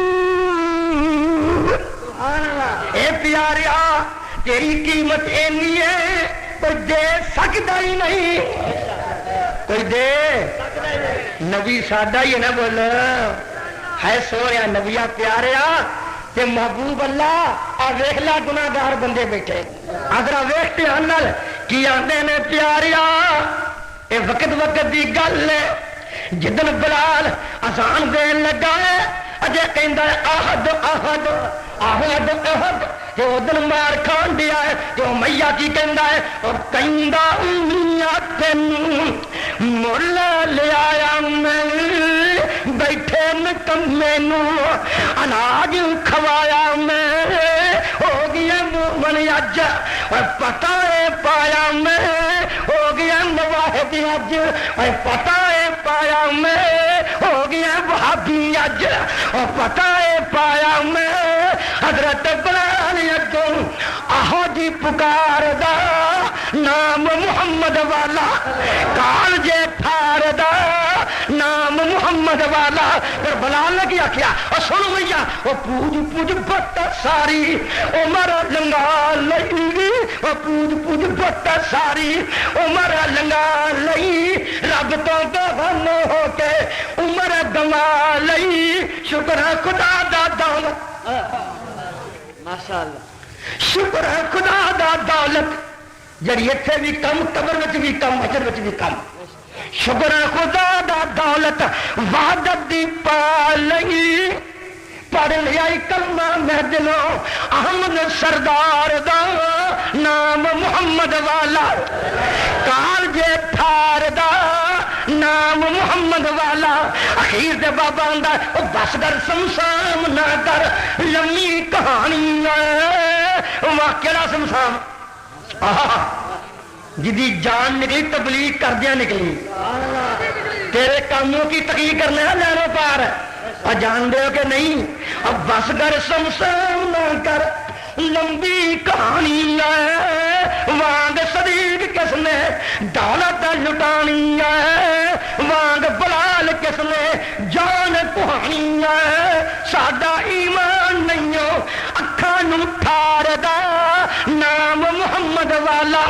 اے پیاریا تیری قیمت اینی ہے کوئی دے سکتا ہی نہیں کوئی دے نبی ساڈا ہی ہے نا بول ہے سویا نبیا پیاریا تے محبوب اللہ آ ویکھ لا گناہگار بندے بیٹھے اگر ویکھ دھیان نال کی آندے نے پیاریا اے وقت دی گل ہے جدن بلال اذان دین لگا ہے اجے کہندا ہے احد احد احد احد تے ادن مار کھان دیا ہے جو میاں کی کہندا ہے اور کہندا میاں تینوں مول لے آیا میں بیٹھے نکمے نو اناج کھوایا میں ہو گیا مومن اج اور پتہ پایا میں ہو گیا مواہد اج اور پتہ پایا میں ہو گیا بھابی اج اور پتہ پایا میں حضرت بلال اگوں آہو جی پکار دا نام محمد والا کال جے تھار دا نام محمد والا پھر بلال نے کیا کیا اور سنو بھیا وہ پوج پوج بت ساری عمر لنگا لئی وہ پوج پوج بت ساری عمر لنگا لئی رب تو بغن ہو کے عمر گوا لئی شکر ہے خدا دا دولت ماشاءاللہ شکر ہے خدا دا دولت جڑی اتنے بھی کم قبر بھی کم حشر بھی کم شکر ہے خدا دا دولت وحدت دی پا لئی پڑھ لیا کلمہ میں دلوں احمد سردار دا نام محمد والا کال جے تھار دا نام محمد والا اخیر دے بابا آندا او بس کر سمسام نہ کر لمبی کہانی واقعہ سمسام جدی جان نکلی تبلیغ کردیا نکلی تیرے کاموں کی تقریر کرنا ہے لینو پار اور جان دے کہ نہیں اب بس کر سمسام نہ کر لمبی کہانی ہے وانگ صدیق کس نے دولت لٹانی ہے وانگ بلال کس نے جان کہانی ہے ساڈا ایمان نہیں ہو اکھاں نوں ٹھار دا نام محمد والا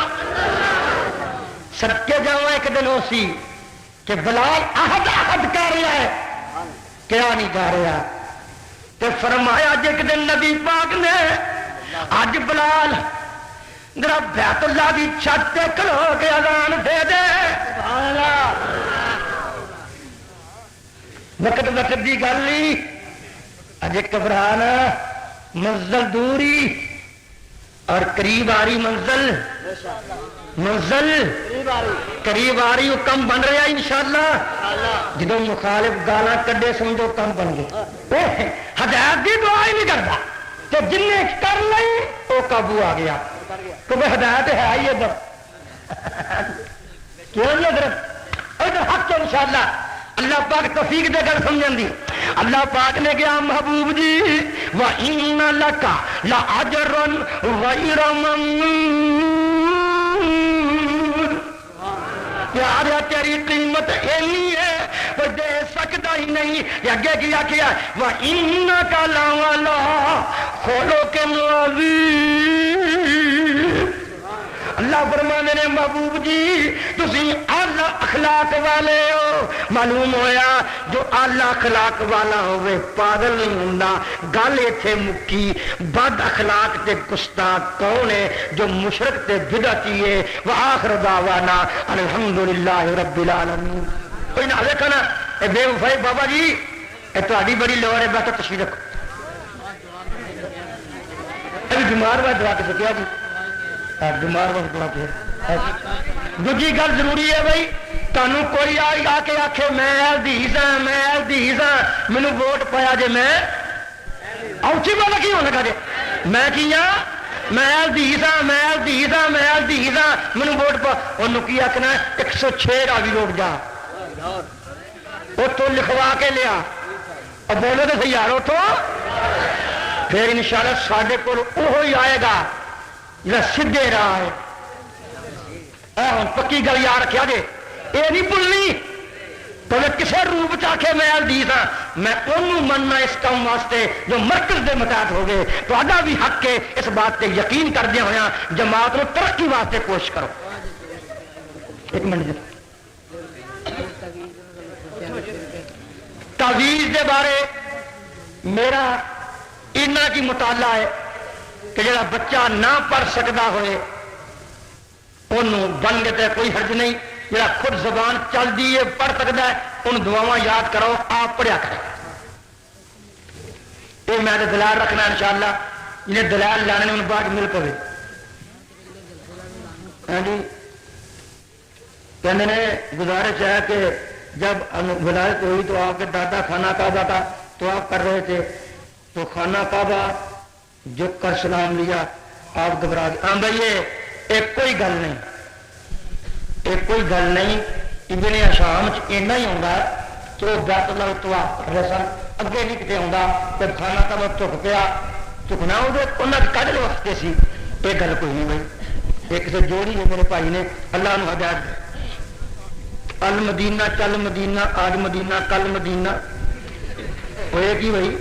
سڑکے جاواں ایک دن ہو سی کہ بلال احد احد کر رہا ہے کیا نہیں کر رہا تو فرمایا جی ایک دن نبی پاک نے اج بلال ذرا بیت اللہ کی چھت تے کھلو کے اذان دے دے وقت وقت دی گل نہیں اجے گھبرانا منزل دوری اور قریب آ رہی منزل قریب آ رہی وہ کم بن رہا انشاءاللہ جدو مخالف گالاں کڈے سمجھو کم بن گئے ہدایت دی دعا ہی نہیں کرتا تو جن نے کر لی وہ قابو آ گیا کیونکہ ہدایت ہے ہی ادھر کیوں نہیں ادھر حق ہے انشاءاللہ اللہ پاک توفیق دے کر سمجھن دی اللہ پاک نے کیا محبوب جی وَإِنَّ لَكَ لَأَجْرًا غَيْرَ مَمْنُونٍ پیارا تیری قیمت اینی ہے وہ دے سکتا ہی نہیں یہ آگے کیا کیا وَإِنَّكَ لَعَلَىٰ خُلُقٍ عَظِيمٍ اللہ فرمانے نے محبوب جی تسی اعلی اخلاق والے ہو معلوم ہویا جو اعلی اخلاق والا ہوئے پاگل نہیں ہوندا گل ایتھے مکی بد اخلاق تے گستاخ کون ہے جو مشرک تے بدعتی ہے وآخر دعوانا الحمدللہ رب العالمین کوئی نہ دیکھا نا اے بے وفائی بابا جی اے تہاڈی بڑی لوڑ ہے بیٹھو تشریف رکھو ابھی بیمار ہوا دعا کے سکیا جی بیمار وقت دعا پھر دوسری گل ضروری ہے بھائی تمہیں کوئی آ کے آخے میں حدیث ہاں میں حدیث ہاں مینوں ووٹ پایا جے میں اوچی والا کی ہونے لگا جے میں کی ہاں میں حدیث ہاں میں حدیث ہاں میں حدیث ہاں مینوں ووٹ پا انہوں کی آخنا 106 راوی روڈ جا اتوں لکھوا کے لیا اور بولو تو صحیح یار اتوں پھر انشاءاللہ ساڈے کول وہی آئے گا جا سیدھے راہ ہے پکی گل یاد رکھا جے یہ نہیں بھولنی تو کسی روپ چاہے میں حدیث ہاں میں انہوں مننا اس کام واسطے جو مرکز دے متحد ہو گئے تو بھی حق ہے اس بات تے یقین کردیا ہوا جماعت کو ترقی واسطے کوشش کرو ایک منٹ تعویذ دے بارے میرا اتنا کی مطالعہ ہے کہ جڑا بچہ نہ پڑھ سکتا ہوئے انہوں بن گئے کوئی حرج نہیں جڑا خود زبان چل دی ہے پڑھ سکتا ہے ان دعاواں یاد کرو آپ پڑھیا کرے یہ میں دلال رکھنا انشاءاللہ جنہیں دلال لانے ان بعد مل پوے ہاں جی کہنے نے گزارش ہے کہ جب ولایت ہوئی تو آپ کے دادا خانہ کعبہ کا تو آپ کر رہے تھے تو خانہ کعبہ جھک کر سلام لیا آپ گھبرا گئے ہاں بھائی ایک کوئی گل نہیں ایک کوئی گل نہیں ابن شام اینا ہی ہوگا کہ وہ بیت اللہ تو آپ رہے سن اگے نہیں کتے ہوگا جب کھانا کا وقت جھک پیا چکنا انہیں کھڑ لو واسطے سی یہ گل کوئی نہیں بھائی ایک سے جوڑی ہے میرے بھائی نے اللہ نو ہدایت دے المدینہ چل مدینہ آج مدینہ کل مدینہ ہوئے کی بھائی